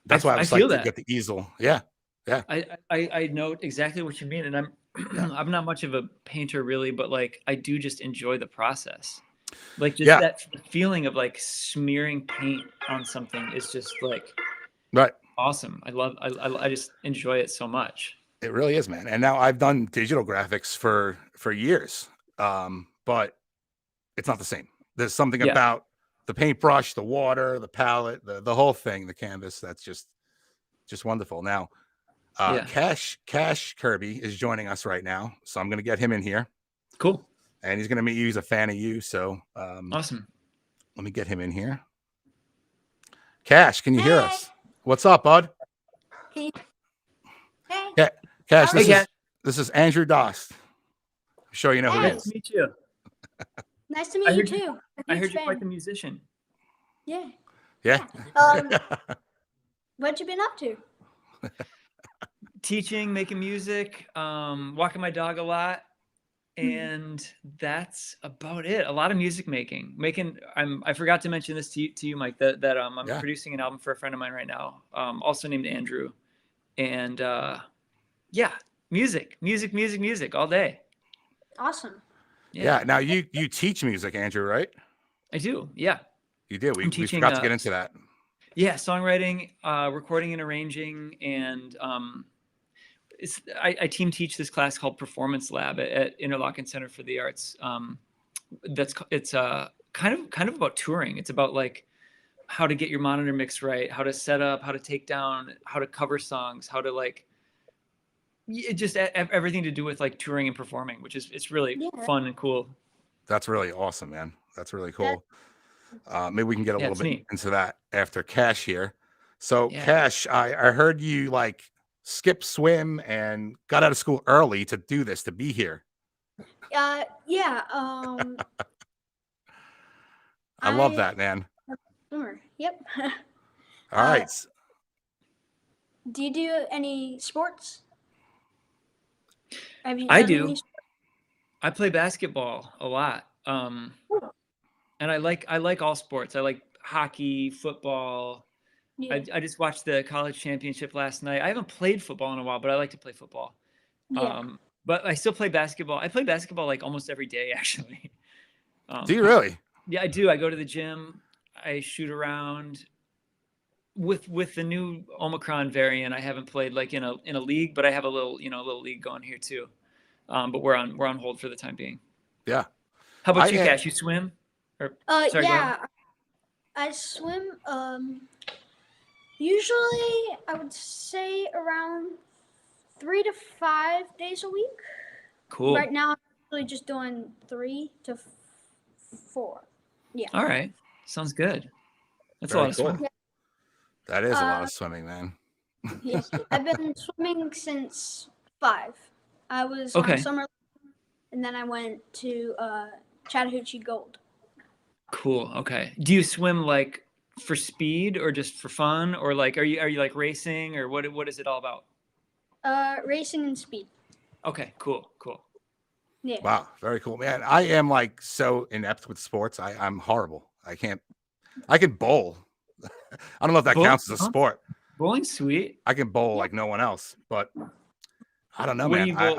Speaker 1: that's why I was to get the easel. Yeah.
Speaker 2: I know exactly what you mean, and I'm not much of a painter really, but I do just enjoy the process. That feeling of smearing paint on something is just
Speaker 1: right.
Speaker 2: Awesome. I just enjoy it so much.
Speaker 1: It really is, man. And now I've done digital graphics for years. But it's not the same. There's something about the paintbrush, the water, the palette, the whole thing, the canvas. That's just wonderful. Now, Cash Kirby is joining us right now. So I'm going to get him in here.
Speaker 2: Cool.
Speaker 1: And he's going to meet you. He's a fan of you. So
Speaker 2: awesome.
Speaker 1: Let me get him in here. Cash, can you hear us? What's up, bud?
Speaker 3: Hey.
Speaker 1: Yeah, Cash, this is Andrew Dost. I'm sure you know who he is.
Speaker 2: Nice to meet you.
Speaker 3: Nice to meet you too.
Speaker 2: I heard you're quite the musician.
Speaker 3: Yeah.
Speaker 1: Yeah.
Speaker 3: What you been up to?
Speaker 2: Teaching, making music, walking my dog a lot. And that's about it. A lot of music making. I forgot to mention this to you, Mike, that I'm producing an album for a friend of mine right now, also named Andrew. And music all day.
Speaker 3: Awesome.
Speaker 1: Yeah. Now you teach music, Andrew, right?
Speaker 2: I do. Yeah.
Speaker 1: You do. We forgot to get into that.
Speaker 2: Yeah, songwriting, recording and arranging, and I team teach this class called Performance Lab at Interlochen Center for the Arts. It's kind of about touring. It's about how to get your monitor mix right, how to set up, how to take down, how to cover songs, how to just everything to do with like touring and performing, which is it's really fun and cool.
Speaker 1: That's really awesome, man. That's really cool. Maybe we can get a little bit
Speaker 2: neat.
Speaker 1: into that after Cash here. So Cash, I heard you like skip swim and got out of school early to do this, to be here.
Speaker 3: Yeah.
Speaker 1: I love that, man.
Speaker 3: Yep.
Speaker 1: All right.
Speaker 3: Do you do any sports?
Speaker 2: I do. I play basketball a lot. And I like all sports. I like hockey, football. Yeah. I just watched the college championship last night. I haven't played football in a while, but I like to play football. Yeah. But I still play basketball. I play basketball like almost every day, actually.
Speaker 1: Do you really?
Speaker 2: Yeah, I do. I go to the gym. I shoot around. With the new Omicron variant, I haven't played like in a league, but I have a little league going here too. But we're on hold for the time being.
Speaker 1: Yeah.
Speaker 2: How about you, Cash? You swim? Or, sorry,
Speaker 3: yeah, I swim. Usually, I would say around 3 to 5 days a week.
Speaker 2: Cool.
Speaker 3: Right now, I'm really just doing 3 to 4. Yeah.
Speaker 2: All right. Sounds good. That's a lot of swimming.
Speaker 3: Yeah.
Speaker 1: That is a lot of swimming, man.
Speaker 3: Yes. I've been swimming since 5. I was on summer, and then I went to Chattahoochee Gold.
Speaker 2: Cool. Okay. Do you swim like for speed or just for fun, or like are you like racing, or what is it all about?
Speaker 3: Racing and speed.
Speaker 2: Okay. Cool.
Speaker 3: Yeah.
Speaker 1: Wow. Very cool, man. I am like so inept with sports. I'm horrible. I can bowl. I don't know if that counts as a sport.
Speaker 2: Bowling's sweet.
Speaker 1: I can bowl like no one else, but I don't know, man.
Speaker 2: Do you bowl?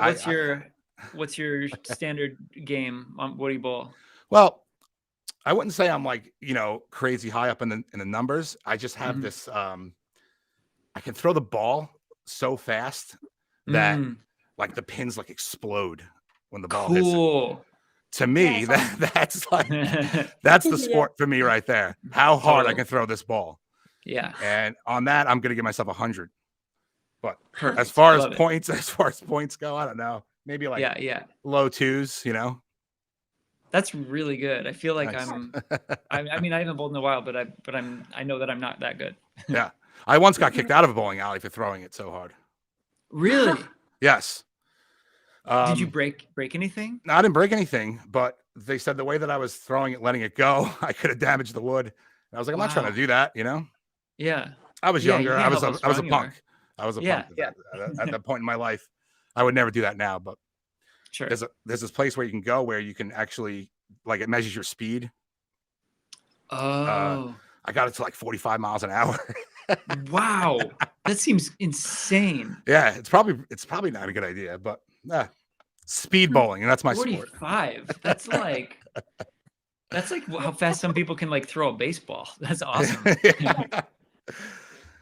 Speaker 2: What's your standard game? What do you bowl?
Speaker 1: Well, I wouldn't say I'm like, crazy high up in the numbers. I just have this I can throw the ball so fast that like the pins like explode when the ball hits it. To me, that's like that's the sport for me right there. How hard I can throw this ball.
Speaker 2: Yeah.
Speaker 1: And on that, I'm gonna give myself 100. But as far as points go, I don't know. Maybe like low 2s,
Speaker 2: That's really good. I feel like I mean, I haven't bowled in a while, but I know that I'm not that good.
Speaker 1: Yeah. I once got kicked out of a bowling alley for throwing it so hard.
Speaker 2: Really?
Speaker 1: Yes.
Speaker 2: Did you break anything?
Speaker 1: No, I didn't break anything, but they said the way that I was throwing it, letting it go, I could have damaged the wood. And I was like, I'm not trying to do that,
Speaker 2: Yeah.
Speaker 1: I was younger. I was a punk. I was a punk at that point in my life. I would never do that now, but
Speaker 2: sure.
Speaker 1: There's this place where you can go where you can actually like it measures your speed.
Speaker 2: Oh.
Speaker 1: I got it to like 45 miles an hour.
Speaker 2: Wow. That seems insane.
Speaker 1: Yeah, it's probably not a good idea, but speed bowling, and that's my
Speaker 2: 45.
Speaker 1: sport.
Speaker 2: That's like how fast some people can like throw a baseball. That's awesome.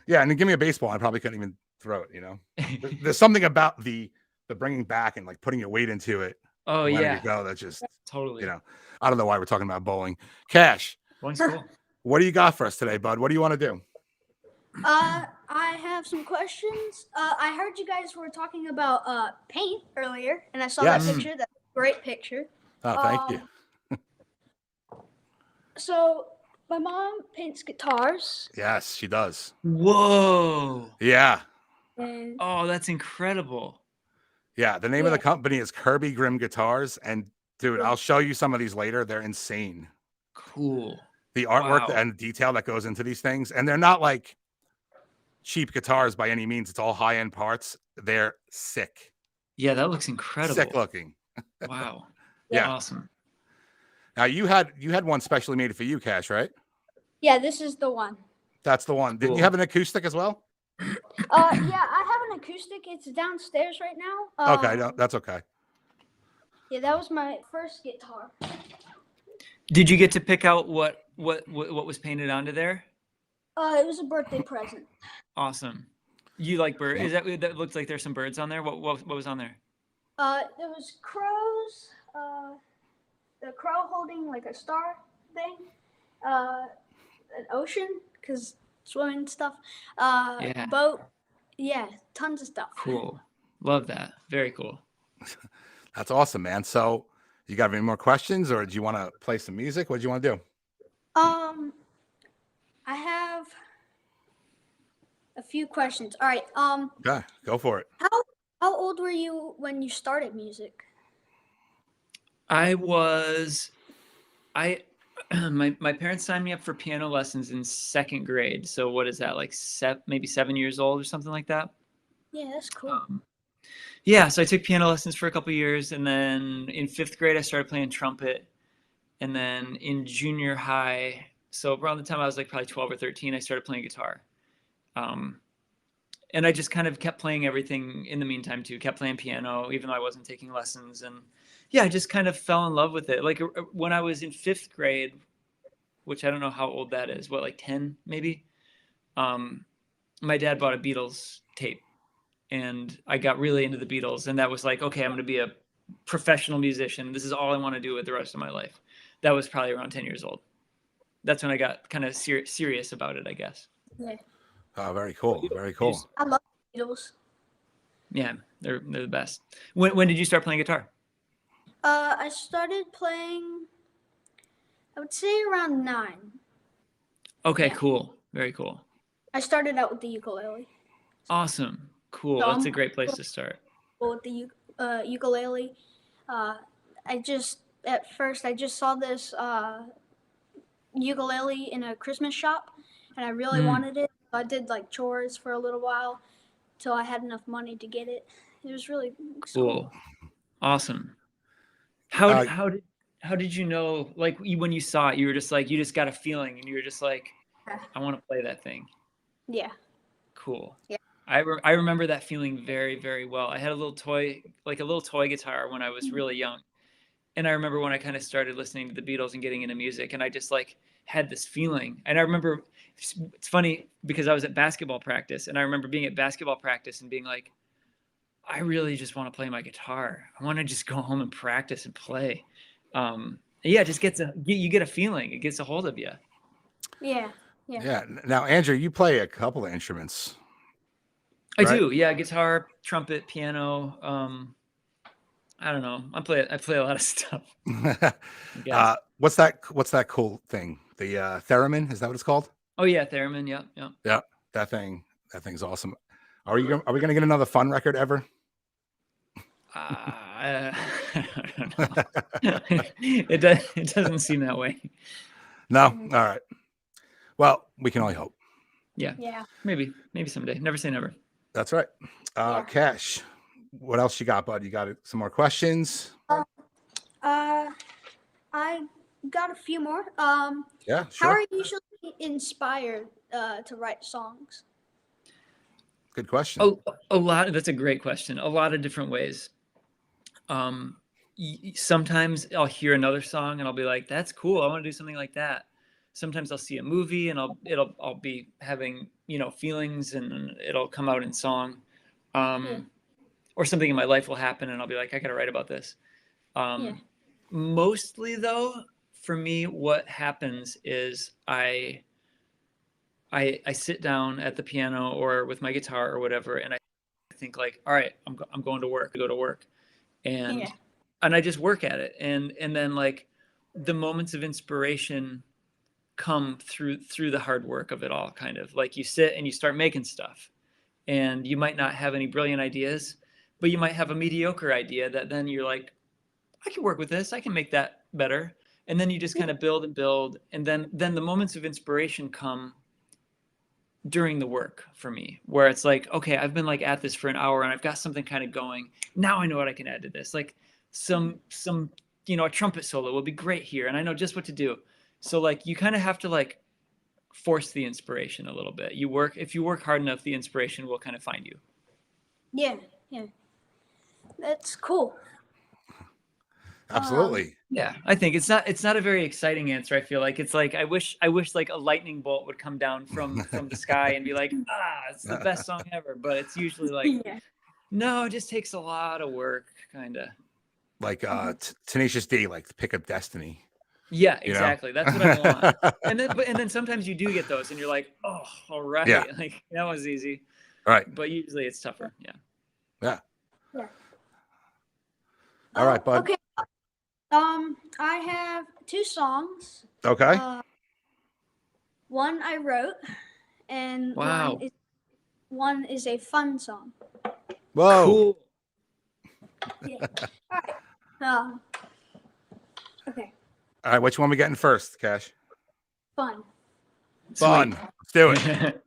Speaker 1: Yeah, and then give me a baseball, I probably couldn't even throw it. There's something about the bringing back and like putting your weight into it.
Speaker 2: Oh yeah,
Speaker 1: it go. That's just
Speaker 2: totally.
Speaker 1: I don't know why we're talking about bowling. Cash,
Speaker 2: bowling's cool.
Speaker 1: What do you got for us today, bud? What do you want to do?
Speaker 3: I have some questions. I heard you guys were talking about paint earlier, and I saw that picture. That's a great picture.
Speaker 1: Oh, thank you.
Speaker 3: So my mom paints guitars.
Speaker 1: Yes, she does.
Speaker 2: Whoa.
Speaker 1: Yeah.
Speaker 2: Oh, that's incredible.
Speaker 1: Yeah, the name of the company is Kirby Grimm Guitars, and dude, I'll show you some of these later. They're insane.
Speaker 2: Cool.
Speaker 1: The artwork and detail that goes into these things, and they're not like cheap guitars by any means. It's all high-end parts. They're sick.
Speaker 2: Yeah, that looks incredible.
Speaker 1: Sick looking.
Speaker 2: Wow.
Speaker 1: Yeah.
Speaker 2: Awesome.
Speaker 1: Now you had one specially made for you, Cash, right?
Speaker 3: Yeah, this is the one.
Speaker 1: That's the one. Didn't you have an acoustic as well?
Speaker 3: Yeah, I have an acoustic. It's downstairs right now.
Speaker 1: Okay, no, that's okay.
Speaker 3: Yeah, that was my first guitar.
Speaker 2: Did you get to pick out what was painted onto there?
Speaker 3: It was a birthday present.
Speaker 2: Awesome. You like birds? Is that looks like there's some birds on there? What was on there?
Speaker 3: There was crows. The crow holding like a star thing. An ocean because swimming stuff. Boat. Yeah, tons of stuff.
Speaker 2: Cool. Love that. Very cool.
Speaker 1: That's awesome, man. So you got any more questions, or do you want to play some music? What do you want to do?
Speaker 3: I have a few questions. All right.
Speaker 1: Okay, go for it.
Speaker 3: How old were you when you started music?
Speaker 2: My parents signed me up for piano lessons in 2nd grade. So what is that, like maybe 7 years old or something like that?
Speaker 3: Yeah, that's cool.
Speaker 2: Yeah, so I took piano lessons for a couple of years, and then in 5th grade I started playing trumpet, and then in junior high, so around the time I was like probably 12 or 13, I started playing guitar. And I just kind of kept playing everything in the meantime too. Kept playing piano, even though I wasn't taking lessons. And yeah, I just kind of fell in love with it. Like when I was in 5th grade, which I don't know how old that is, what, like 10 maybe? My dad bought a Beatles tape, and I got really into the Beatles. And that was like, okay, I'm going to be a professional musician. This is all I want to do with the rest of my life. That was probably around 10 years old. That's when I got kind of serious about it, I guess.
Speaker 3: Yeah.
Speaker 1: Oh, very cool. Very cool.
Speaker 3: I love Beatles.
Speaker 2: Yeah, they're the best. When did you start playing guitar?
Speaker 3: I started playing, I would say around 9.
Speaker 2: Okay,
Speaker 3: Yeah.
Speaker 2: cool. Very cool.
Speaker 3: I started out with the ukulele.
Speaker 2: Awesome. Cool.
Speaker 3: So
Speaker 2: That's a great place to start.
Speaker 3: With the ukulele, at first I just saw this ukulele in a Christmas shop, and I really wanted it. So I did like chores for a little while till I had enough money to get it. It was really cool.
Speaker 2: Awesome. How did you know, like when you saw it, you were just like, you just got a feeling and you were just like, I want to play that thing.
Speaker 3: Yeah.
Speaker 2: Cool.
Speaker 3: Yeah.
Speaker 2: I remember that feeling very, very well. I had a little toy guitar when I was really young. And I remember when I kind of started listening to the Beatles and getting into music, and I just like had this feeling. And I remember, it's funny because I was at basketball practice, and I remember being at basketball practice and being like, I really just want to play my guitar. I want to just go home and practice and play. Yeah, it just you get a feeling. It gets a hold of you.
Speaker 3: Yeah.
Speaker 1: Yeah. Now, Andrew, you play a couple of instruments.
Speaker 2: I do. Yeah, guitar, trumpet, piano. I don't know. I play a lot of stuff.
Speaker 1: What's that cool thing? The theremin, is that what it's called?
Speaker 2: Oh yeah, theremin. Yeah.
Speaker 1: Yeah, that thing's awesome. Are we gonna get another fun record ever?
Speaker 2: I don't know. It doesn't seem that way.
Speaker 1: No. All right. Well, we can only hope.
Speaker 2: Yeah. Maybe someday. Never say never.
Speaker 1: That's right. Cash, what else you got, bud? You got some more questions?
Speaker 3: I got a few more.
Speaker 1: Yeah, sure.
Speaker 3: How are you usually inspired to write songs?
Speaker 1: Good question.
Speaker 2: That's a great question. A lot of different ways. Sometimes I'll hear another song and I'll be like, that's cool. I want to do something like that. Sometimes I'll see a movie and I'll be having, feelings, and it'll come out in song. Or something in my life will happen and I'll be like, I got to write about this. Mostly though, for me, what happens is I sit down at the piano or with my guitar or whatever, and I think like, all right, I'm going to work. I go to work, and I just work at it, and then like the moments of inspiration come through the hard work of it all. Kind of like you sit and you start making stuff, and you might not have any brilliant ideas, but you might have a mediocre idea that then you're like, I can work with this. I can make that better. And then you just kind of build and build. And then the moments of inspiration come during the work for me, where it's like, okay, I've been like at this for an hour and I've got something kind of going. Now I know what I can add to this. Like some a trumpet solo will be great here. And I know just what to do. So like, you kind of have to like force the inspiration a little bit. If you work hard enough, the inspiration will kind of find you.
Speaker 3: Yeah. That's cool.
Speaker 1: Absolutely.
Speaker 2: Yeah, I think it's not a very exciting answer. I feel like it's like I wish like a lightning bolt would come down from the sky and be like, it's the best song ever. But it's usually like, no, it just takes a lot of work, kind of.
Speaker 1: Like Tenacious D, like Pick Up Destiny.
Speaker 2: Yeah, exactly. That's what I want. and then sometimes you do get those, and you're like, all right, like that was easy.
Speaker 1: Right.
Speaker 2: But usually it's tougher. Yeah.
Speaker 1: Yeah.
Speaker 3: Yeah.
Speaker 1: All right, bud.
Speaker 3: Okay. I have 2 songs.
Speaker 1: Okay.
Speaker 3: One I wrote, and one is a fun song.
Speaker 1: Whoa.
Speaker 2: Cool.
Speaker 3: Yeah. All right. Okay.
Speaker 1: All right, which one we getting first, Cash?
Speaker 3: Fun.
Speaker 1: Fun.
Speaker 2: Sweet.
Speaker 1: Let's do it.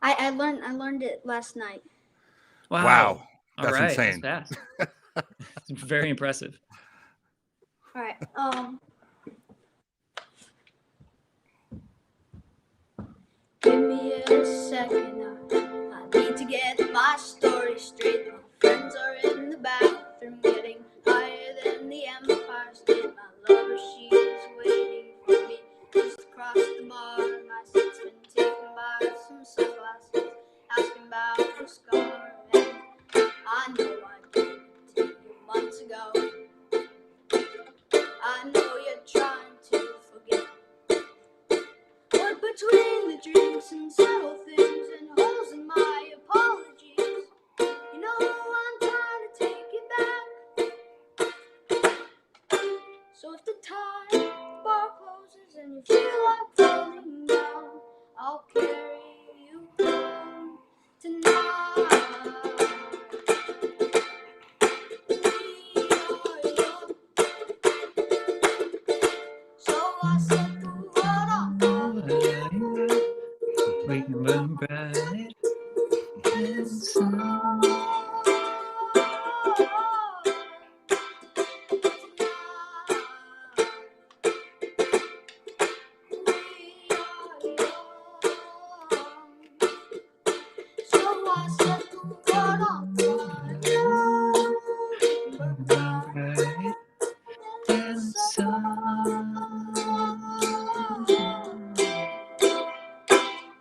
Speaker 3: I learned it last night.
Speaker 1: Wow. That's
Speaker 2: All right.
Speaker 1: insane.
Speaker 2: That's fast. It's very impressive.
Speaker 3: All right. Give me a second. I need to get my story straight. My friends are in the bathroom, getting higher than the Empire State. My lover, she is waiting for me just across the bar. My seat's been taken by some sunglasses, asking about her scar. And I know I gave it to you months ago. I know you're trying to forget. But between the drinks and subtle things and holes in my apologies, you know I'm trying to take you back. So if the time bar closes and you feel like falling down, I'll carry you home tonight. So I set the world on fire.
Speaker 2: We can burn bright and sun.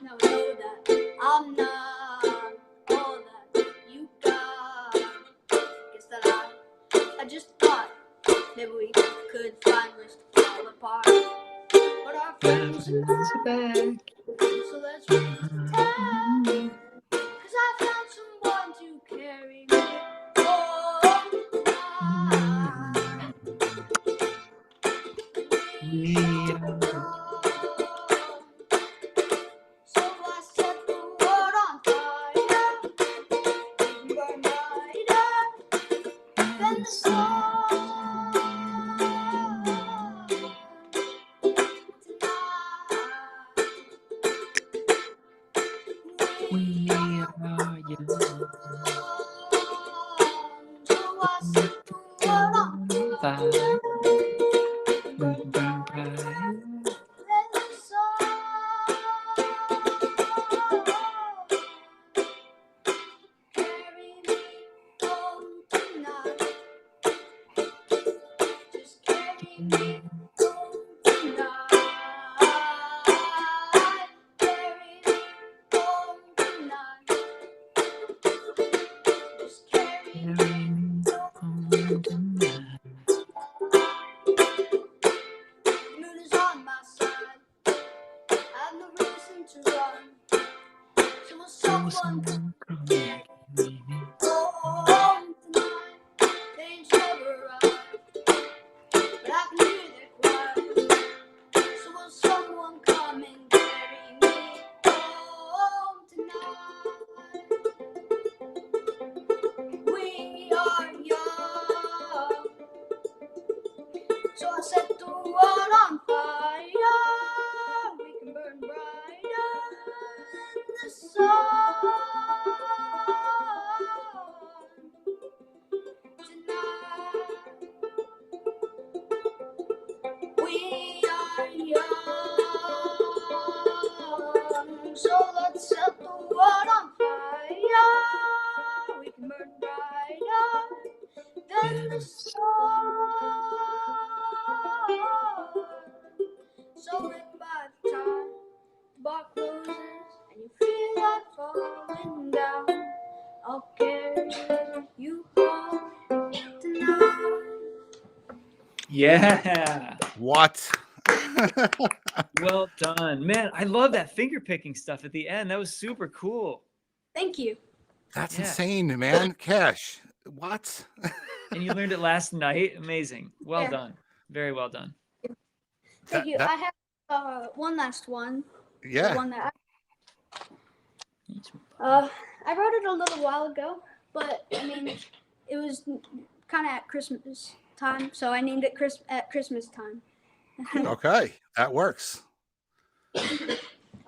Speaker 3: Now know that I'm not all that you got. Guess that I just thought maybe we could find ways to fall apart. But our friends are back, so let's raise the tide. 'Cause I found someone to carry me home tonight. So I set the world on fire, burn brighter than the sun. Tonight we are young. So I set the world on fire, burn brighter than the sun. Carry me home tonight. Just carry me home tonight. Carry me home tonight. Just carry me home tonight. The moon is on my side. I have no reason to run. So will someone come home tonight? They ain't never arrived, but I can hear their cry. So will someone come and carry me home tonight? We are young, so I set the world on fire. We can burn brighter than the sun tonight. We are young, so let's set the world on fire. We can burn brighter than the sun. So if by the time the bar closes and you feel like falling down, I'll carry you home tonight.
Speaker 2: Yeah.
Speaker 1: What?
Speaker 2: Well done, man. I love that finger picking stuff at the end. That was super cool.
Speaker 3: Thank you.
Speaker 1: That's insane, man. Cash. What?
Speaker 2: And you learned it last night. Amazing. Well done. Very well done.
Speaker 3: Thank you. I have one last one.
Speaker 1: Yeah.
Speaker 3: The one that I wrote it a little while ago, but I mean, it was kind of at Christmas time, so I named it at Christmas time.
Speaker 1: Okay, that works.
Speaker 3: All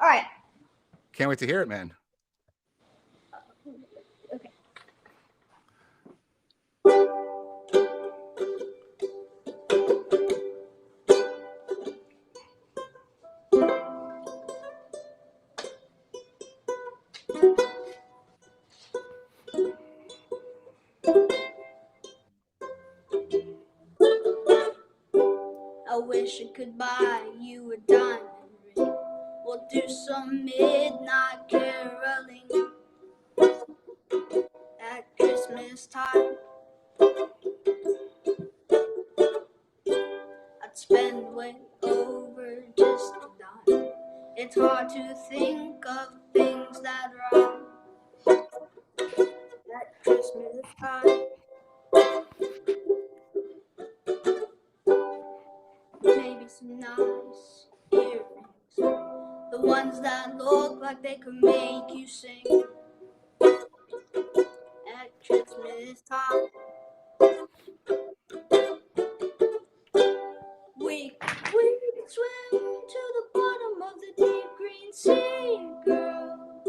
Speaker 3: right.
Speaker 1: Can't wait to hear it, man.
Speaker 3: Okay. I wish I could buy you a diamond ring. We'll do some midnight caroling at Christmas time. I'd spend way over just a dime. It's hard to think of things that rhyme at Christmas time. Maybe some nice earrings, the ones that look like they could make you sing at Christmas time. We could swim to the bottom of the deep green sea, girl.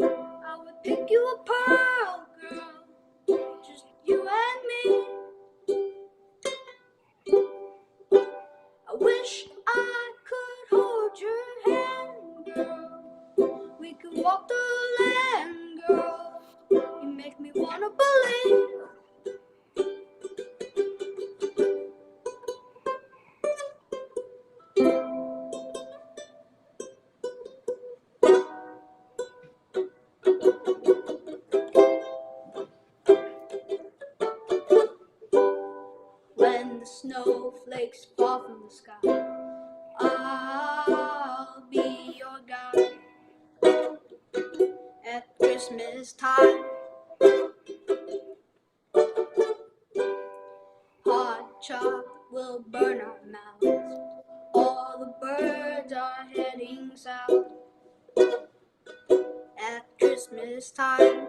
Speaker 3: I would pick you a pearl, girl, just you and me. I wish I could hold your hand, girl. We could walk the land, girl. You make me wanna believe. When the snowflakes fall from the sky, I'll be your guide at Christmas time. Hot chocolate will burn our mouths. All the birds are heading south at Christmas time.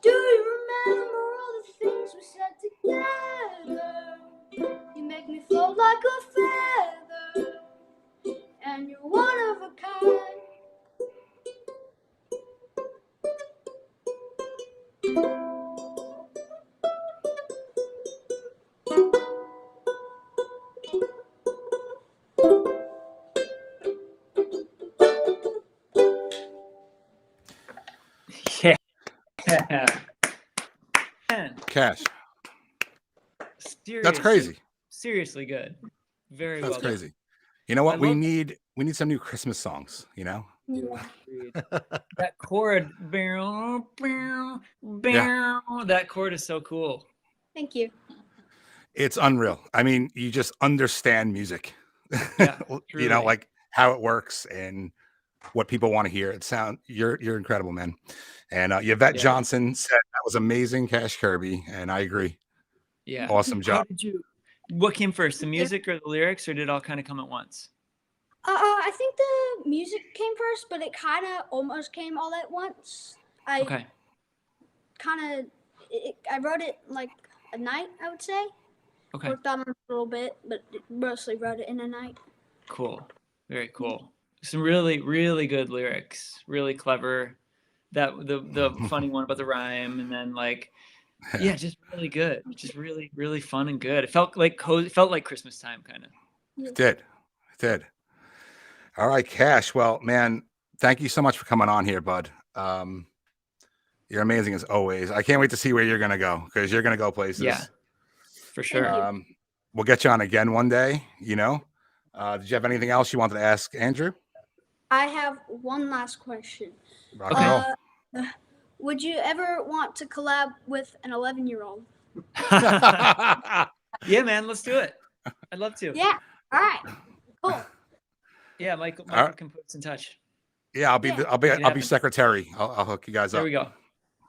Speaker 3: Do you remember all the things we said together? You make me float like a feather, and you're one of a kind.
Speaker 2: Yeah.
Speaker 1: Cash.
Speaker 2: Seriously,
Speaker 1: that's crazy.
Speaker 2: Seriously good. Very
Speaker 1: That's
Speaker 2: well
Speaker 1: crazy.
Speaker 2: done.
Speaker 1: You know what? We need some new Christmas songs, you know?
Speaker 3: Yeah.
Speaker 2: That chord, that chord is so cool.
Speaker 3: Thank you.
Speaker 1: It's unreal. I mean, you just understand music.
Speaker 2: Yeah,
Speaker 1: you know, like how it works and what people want to hear. You're incredible, man. And Yvette Johnson said that was amazing, Cash Kirby, and I agree.
Speaker 2: Yeah.
Speaker 1: Awesome job.
Speaker 2: What came first, the music or the lyrics, or did it all kind of come at once?
Speaker 3: I think the music came first, but it kind of almost came all at once. I wrote it like a night, I would say.
Speaker 2: Okay.
Speaker 3: Worked on it a little bit, but mostly wrote it in a night.
Speaker 2: Cool. Very cool. Some really, really good lyrics. Really clever. That the funny one about the rhyme, and then like, yeah, just really good. Just really, really fun and good. It felt like it felt like Christmas time, kind of.
Speaker 1: It did. All right, Cash. Well, man, thank you so much for coming on here, bud. You're amazing as always. I can't wait to see where you're gonna go, because you're gonna go places.
Speaker 2: Yeah, for sure.
Speaker 1: We'll get you on again one day. You know. Did you have anything else you wanted to ask Andrew?
Speaker 3: I have one last question.
Speaker 1: Okay.
Speaker 3: Would you ever want to collab with an 11-year-old?
Speaker 2: Yeah, man, let's do it. I'd love to.
Speaker 3: Yeah. All right. Cool.
Speaker 2: Yeah, Michael can put us in touch.
Speaker 1: Yeah, I'll be secretary. I'll hook you guys
Speaker 2: there
Speaker 1: up.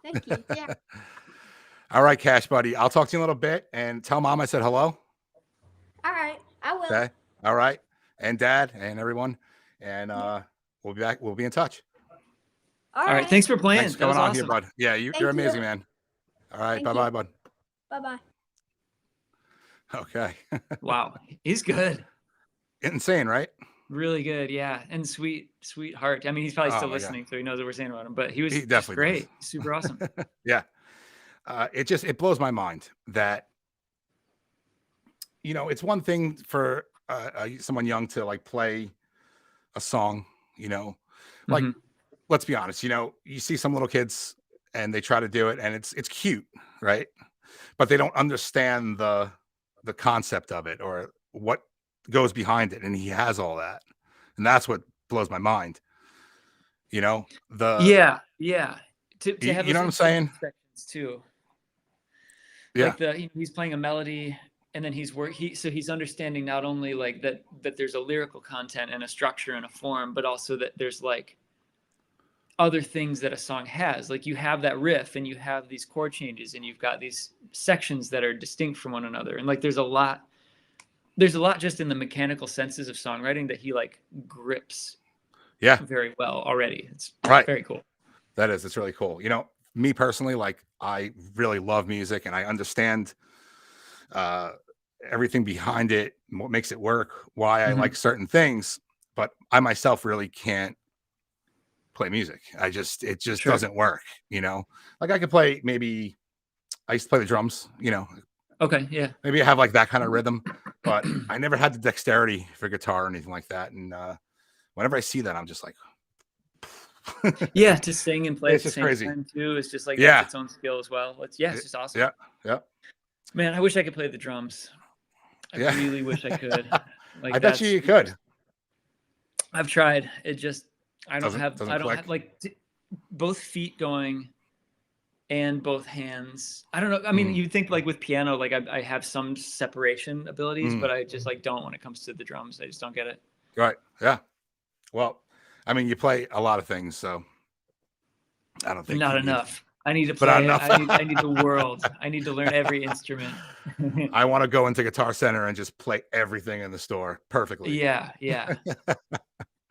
Speaker 2: There we go.
Speaker 3: Thank you. Yeah.
Speaker 1: All right, Cash buddy. I'll talk to you in a little bit and tell Mom I said hello.
Speaker 3: All right. I will.
Speaker 1: Okay. All right. And Dad and everyone. And we'll be back. We'll be in touch.
Speaker 3: All
Speaker 2: right. Thanks for playing.
Speaker 1: Thanks for coming on here, bud. Yeah, you're amazing, man. All right. Bye-bye, bud.
Speaker 3: Bye-bye.
Speaker 1: Okay.
Speaker 2: Wow. He's good.
Speaker 1: Insane, right?
Speaker 2: Really good. Yeah. And sweetheart. I mean, he's probably still listening, so he knows what we're saying about him, but he definitely great. Super awesome.
Speaker 1: Yeah. It blows my mind that, you know, it's one thing for someone young to like play a song, you know, like, let's be honest, you know, you see some little kids and they try to do it and it's cute, right? But they don't understand the concept of it or what goes behind it. And he has all that. And that's what blows my mind. You know,
Speaker 2: yeah. To have
Speaker 1: you know what I'm saying?
Speaker 2: Sections too.
Speaker 1: Yeah.
Speaker 2: Like he's playing a melody and then so he's understanding not only like that there's a lyrical content and a structure and a form, but also that there's like other things that a song has. Like you have that riff and you have these chord changes and you've got these sections that are distinct from one another. And like there's a lot just in the mechanical senses of songwriting that he like grips very well already. It's very cool.
Speaker 1: It's really cool. You know, me personally, like I really love music and I understand everything behind it, what makes it work, why I like certain things, but I myself really can't play music. It just doesn't work, you know. Like I could play, maybe I used to play the drums, you know.
Speaker 2: Okay, yeah.
Speaker 1: Maybe I have like that kind of rhythm, but I never had the dexterity for guitar or anything like that. And whenever I see that, I'm just like
Speaker 2: yeah, to sing and play
Speaker 1: it's
Speaker 2: at the
Speaker 1: just
Speaker 2: same
Speaker 1: crazy.
Speaker 2: time too. It's just like that's its own skill as well. It's just awesome.
Speaker 1: Yeah.
Speaker 2: Man, I wish I could play the drums. I really wish I could. Like
Speaker 1: I bet you could.
Speaker 2: I've tried. I don't have like both feet going and both hands. I don't know. I mean, you'd think like with piano, like I have some separation abilities, but I just like don't when it comes to the drums. I just don't get it.
Speaker 1: Right. Yeah. Well, I mean, you play a lot of things, so I don't think
Speaker 2: not enough. I need to play. I need the world. I need to learn every instrument.
Speaker 1: I want to go into Guitar Center and just play everything in the store perfectly.
Speaker 2: Yeah. Yeah. I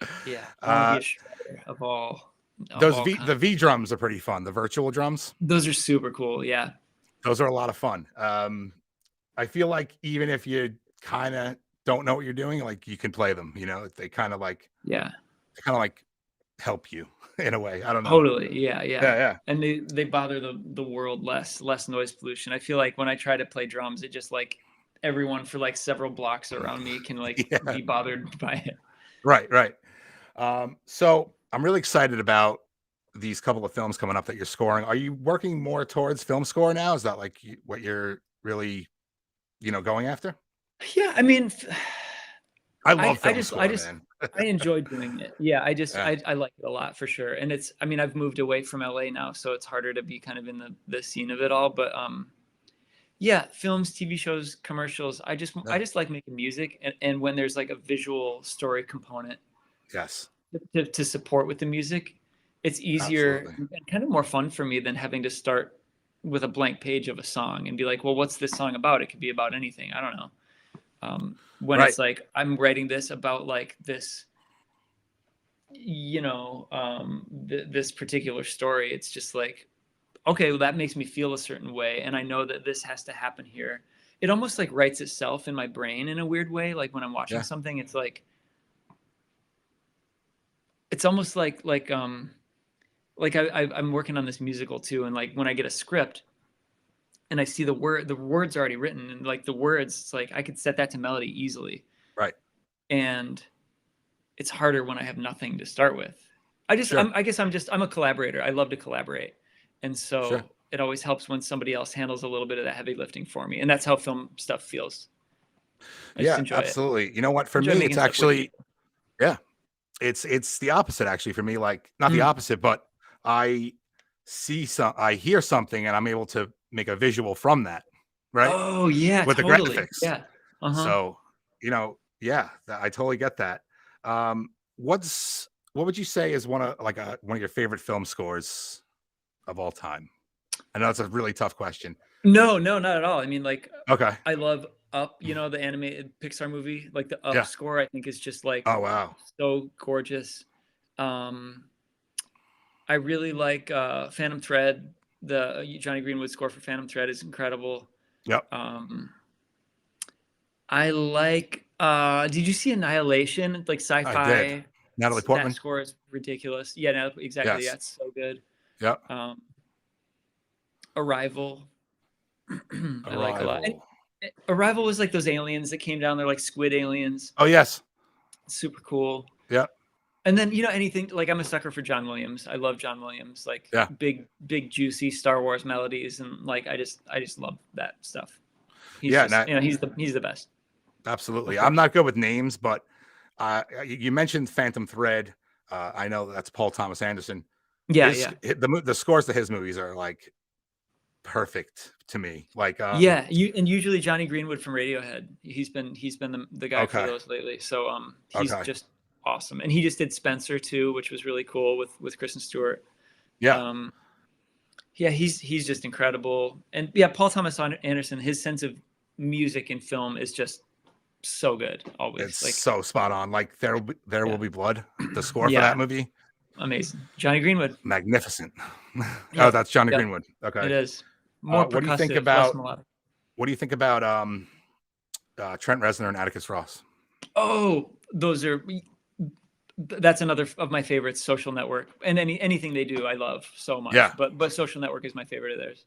Speaker 2: want to be a shredder of all.
Speaker 1: The V drums are pretty fun. The virtual drums.
Speaker 2: Those are super cool. Yeah.
Speaker 1: Those are a lot of fun. I feel like even if you kind of don't know what you're doing, like you can play them, you know, they kind of like, help you in a way. I don't know.
Speaker 2: Totally. Yeah. And they bother the world less noise pollution. I feel like when I try to play drums, it just like everyone for like several blocks around me can like be bothered by it.
Speaker 1: Right. So I'm really excited about these couple of films coming up that you're scoring. Are you working more towards film score now? Is that like what you're really, you know, going after?
Speaker 2: Yeah. I mean,
Speaker 1: I love film score, man.
Speaker 2: I enjoy doing it. Yeah. I like it a lot for sure. And I've moved away from LA now, so it's harder to be kind of in the scene of it all. But films, TV shows, commercials. I just like making music. And when there's like a visual story component to support with the music, it's easier and kind of more fun for me than having to start with a blank page of a song and be like, well, what's this song about? It could be about anything. I don't know. When it's like, I'm writing this about like this, you know, this particular story, it's just like, okay, well, that makes me feel a certain way. And I know that this has to happen here. It almost like writes itself in my brain in a weird way. Like when I'm watching something, it's like, it's almost like I'm working on this musical too. And like when I get a script and I see the words already written and like the words, it's like I could set that to melody easily.
Speaker 1: Right.
Speaker 2: And it's harder when I have nothing to start with. I guess I'm a collaborator. I love to collaborate. And so it always helps when somebody else handles a little bit of the heavy lifting for me. And that's how film stuff feels. I just enjoy
Speaker 1: absolutely.
Speaker 2: It.
Speaker 1: You know what? For me, it's actually, it's the opposite actually for me. Like not the opposite, but I hear something and I'm able to make a visual from that. Right.
Speaker 2: Oh yeah.
Speaker 1: With
Speaker 2: totally.
Speaker 1: the graphics.
Speaker 2: Yeah.
Speaker 1: So, you know, I totally get that. What's what would you say is one of your favorite film scores of all time? I know it's a really tough question.
Speaker 2: No, not at all. I mean, like,
Speaker 1: okay,
Speaker 2: I love Up, you know, the animated Pixar movie. Like the Up score, I think is just like
Speaker 1: oh wow,
Speaker 2: so gorgeous. I really like Phantom Thread. The Johnny Greenwood score for Phantom Thread is incredible.
Speaker 1: yep.
Speaker 2: I like. Did you see Annihilation? Like sci-fi.
Speaker 1: I did. Natalie Portman.
Speaker 2: That score is ridiculous. Yeah, exactly.
Speaker 1: Yes.
Speaker 2: Yeah, it's so good.
Speaker 1: Yep.
Speaker 2: Arrival. I like a lot. And
Speaker 1: Arrival
Speaker 2: was like those aliens that came down. They're like squid aliens.
Speaker 1: Oh yes.
Speaker 2: Super cool.
Speaker 1: Yep.
Speaker 2: And then, you know, anything like I'm a sucker for John Williams. I love John Williams. Like big juicy Star Wars melodies, and like I just love that stuff. He's he's the best.
Speaker 1: Absolutely. I'm not good with names, but you mentioned Phantom Thread. I know that's Paul Thomas Anderson.
Speaker 2: Yeah,
Speaker 1: The scores to his movies are like perfect to me. Like
Speaker 2: usually Johnny Greenwood from Radiohead. He's been the guy for those lately. So he's just awesome. And he just did Spencer too, which was really cool with Kristen Stewart.
Speaker 1: Yeah.
Speaker 2: He's just incredible. And Paul Thomas Anderson, his sense of music and film is just so good always.
Speaker 1: It's like so spot on. Like there will be blood. The score for that movie.
Speaker 2: Amazing. Johnny Greenwood.
Speaker 1: Magnificent. Oh, that's Johnny Greenwood. Okay.
Speaker 2: It is. More
Speaker 1: what do you think about Trent Reznor and Atticus Ross?
Speaker 2: Oh, that's another of my favorites, Social Network. And anything they do, I love so much.
Speaker 1: Yeah.
Speaker 2: But Social Network is my favorite of theirs.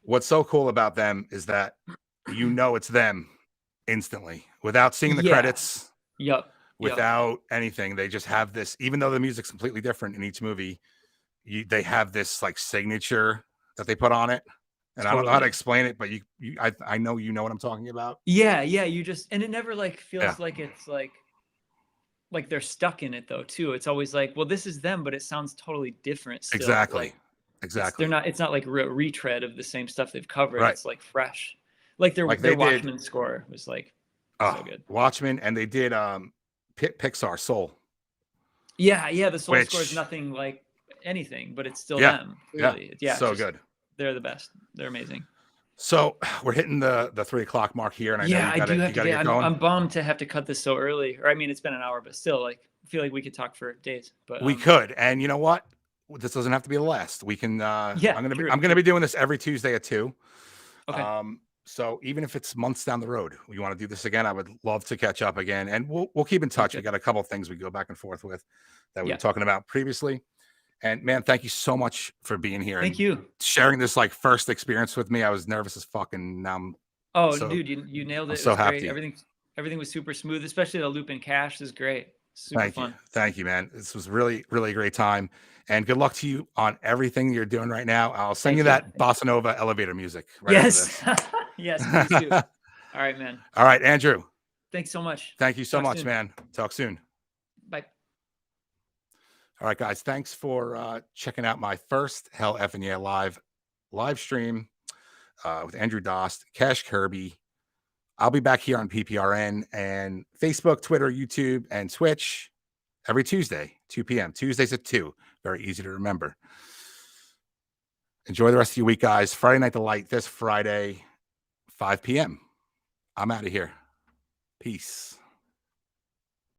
Speaker 1: What's so cool about them is that it's them instantly without seeing the credits.
Speaker 2: Yep.
Speaker 1: Without anything. They just have this, even though the music's completely different in each movie, they have this like signature that they put on it. And I don't know how to explain it, but I know you know what I'm talking about.
Speaker 2: Yeah, you just, and it never like feels like it's like they're stuck in it though too. It's always like, well, this is them, but it sounds totally different still.
Speaker 1: Exactly.
Speaker 2: It's not like a retread of the same stuff they've covered.
Speaker 1: Right.
Speaker 2: It's like fresh. Like their Watchmen score was like so good.
Speaker 1: Watchmen, and they did Pixar Soul.
Speaker 2: Yeah, the Soul score is nothing like anything, but it's still them. Really. Yeah,
Speaker 1: so good.
Speaker 2: They're the best. They're amazing.
Speaker 1: So we're hitting the 3 o'clock mark here, and I know you gotta get going.
Speaker 2: I'm bummed to have to cut this so early. Or I mean, it's been an hour, but still, like, I feel like we could talk for days. But
Speaker 1: we could, and you know what? This doesn't have to be the last. We can. I'm gonna be doing this every Tuesday at 2.
Speaker 2: Okay.
Speaker 1: So even if it's months down the road, you want to do this again, I would love to catch up again, and we'll keep in touch. We got a couple of things we go back and forth with that we were talking about previously. And man, thank you so much for being here.
Speaker 2: Thank you.
Speaker 1: Sharing this like first experience with me. I was nervous as fucking. Now
Speaker 2: dude, you nailed it.
Speaker 1: I'm so happy.
Speaker 2: Great. Everything was super smooth, especially the loop in cash is great. Super fun.
Speaker 1: Thank you, man. This was really, really a great time. And good luck to you on everything you're doing right now. I'll send you that bossa nova elevator music. Right
Speaker 2: yes. Yes, please do. All right, man.
Speaker 1: All right, Andrew.
Speaker 2: Thanks so much.
Speaker 1: Thank you so much, man. Talk soon.
Speaker 2: Bye.
Speaker 1: All right, guys. Thanks for checking out my first Hell Effing Yeah live stream with Andrew Dost, Cash Kirby. I'll be back here on PPRN and Facebook, Twitter, YouTube, and Twitch every Tuesday, 2 p.m. Tuesdays at 2. Very easy to remember. Enjoy the rest of your week, guys. Friday Night Delight this Friday, 5 p.m. I'm out of here. Peace.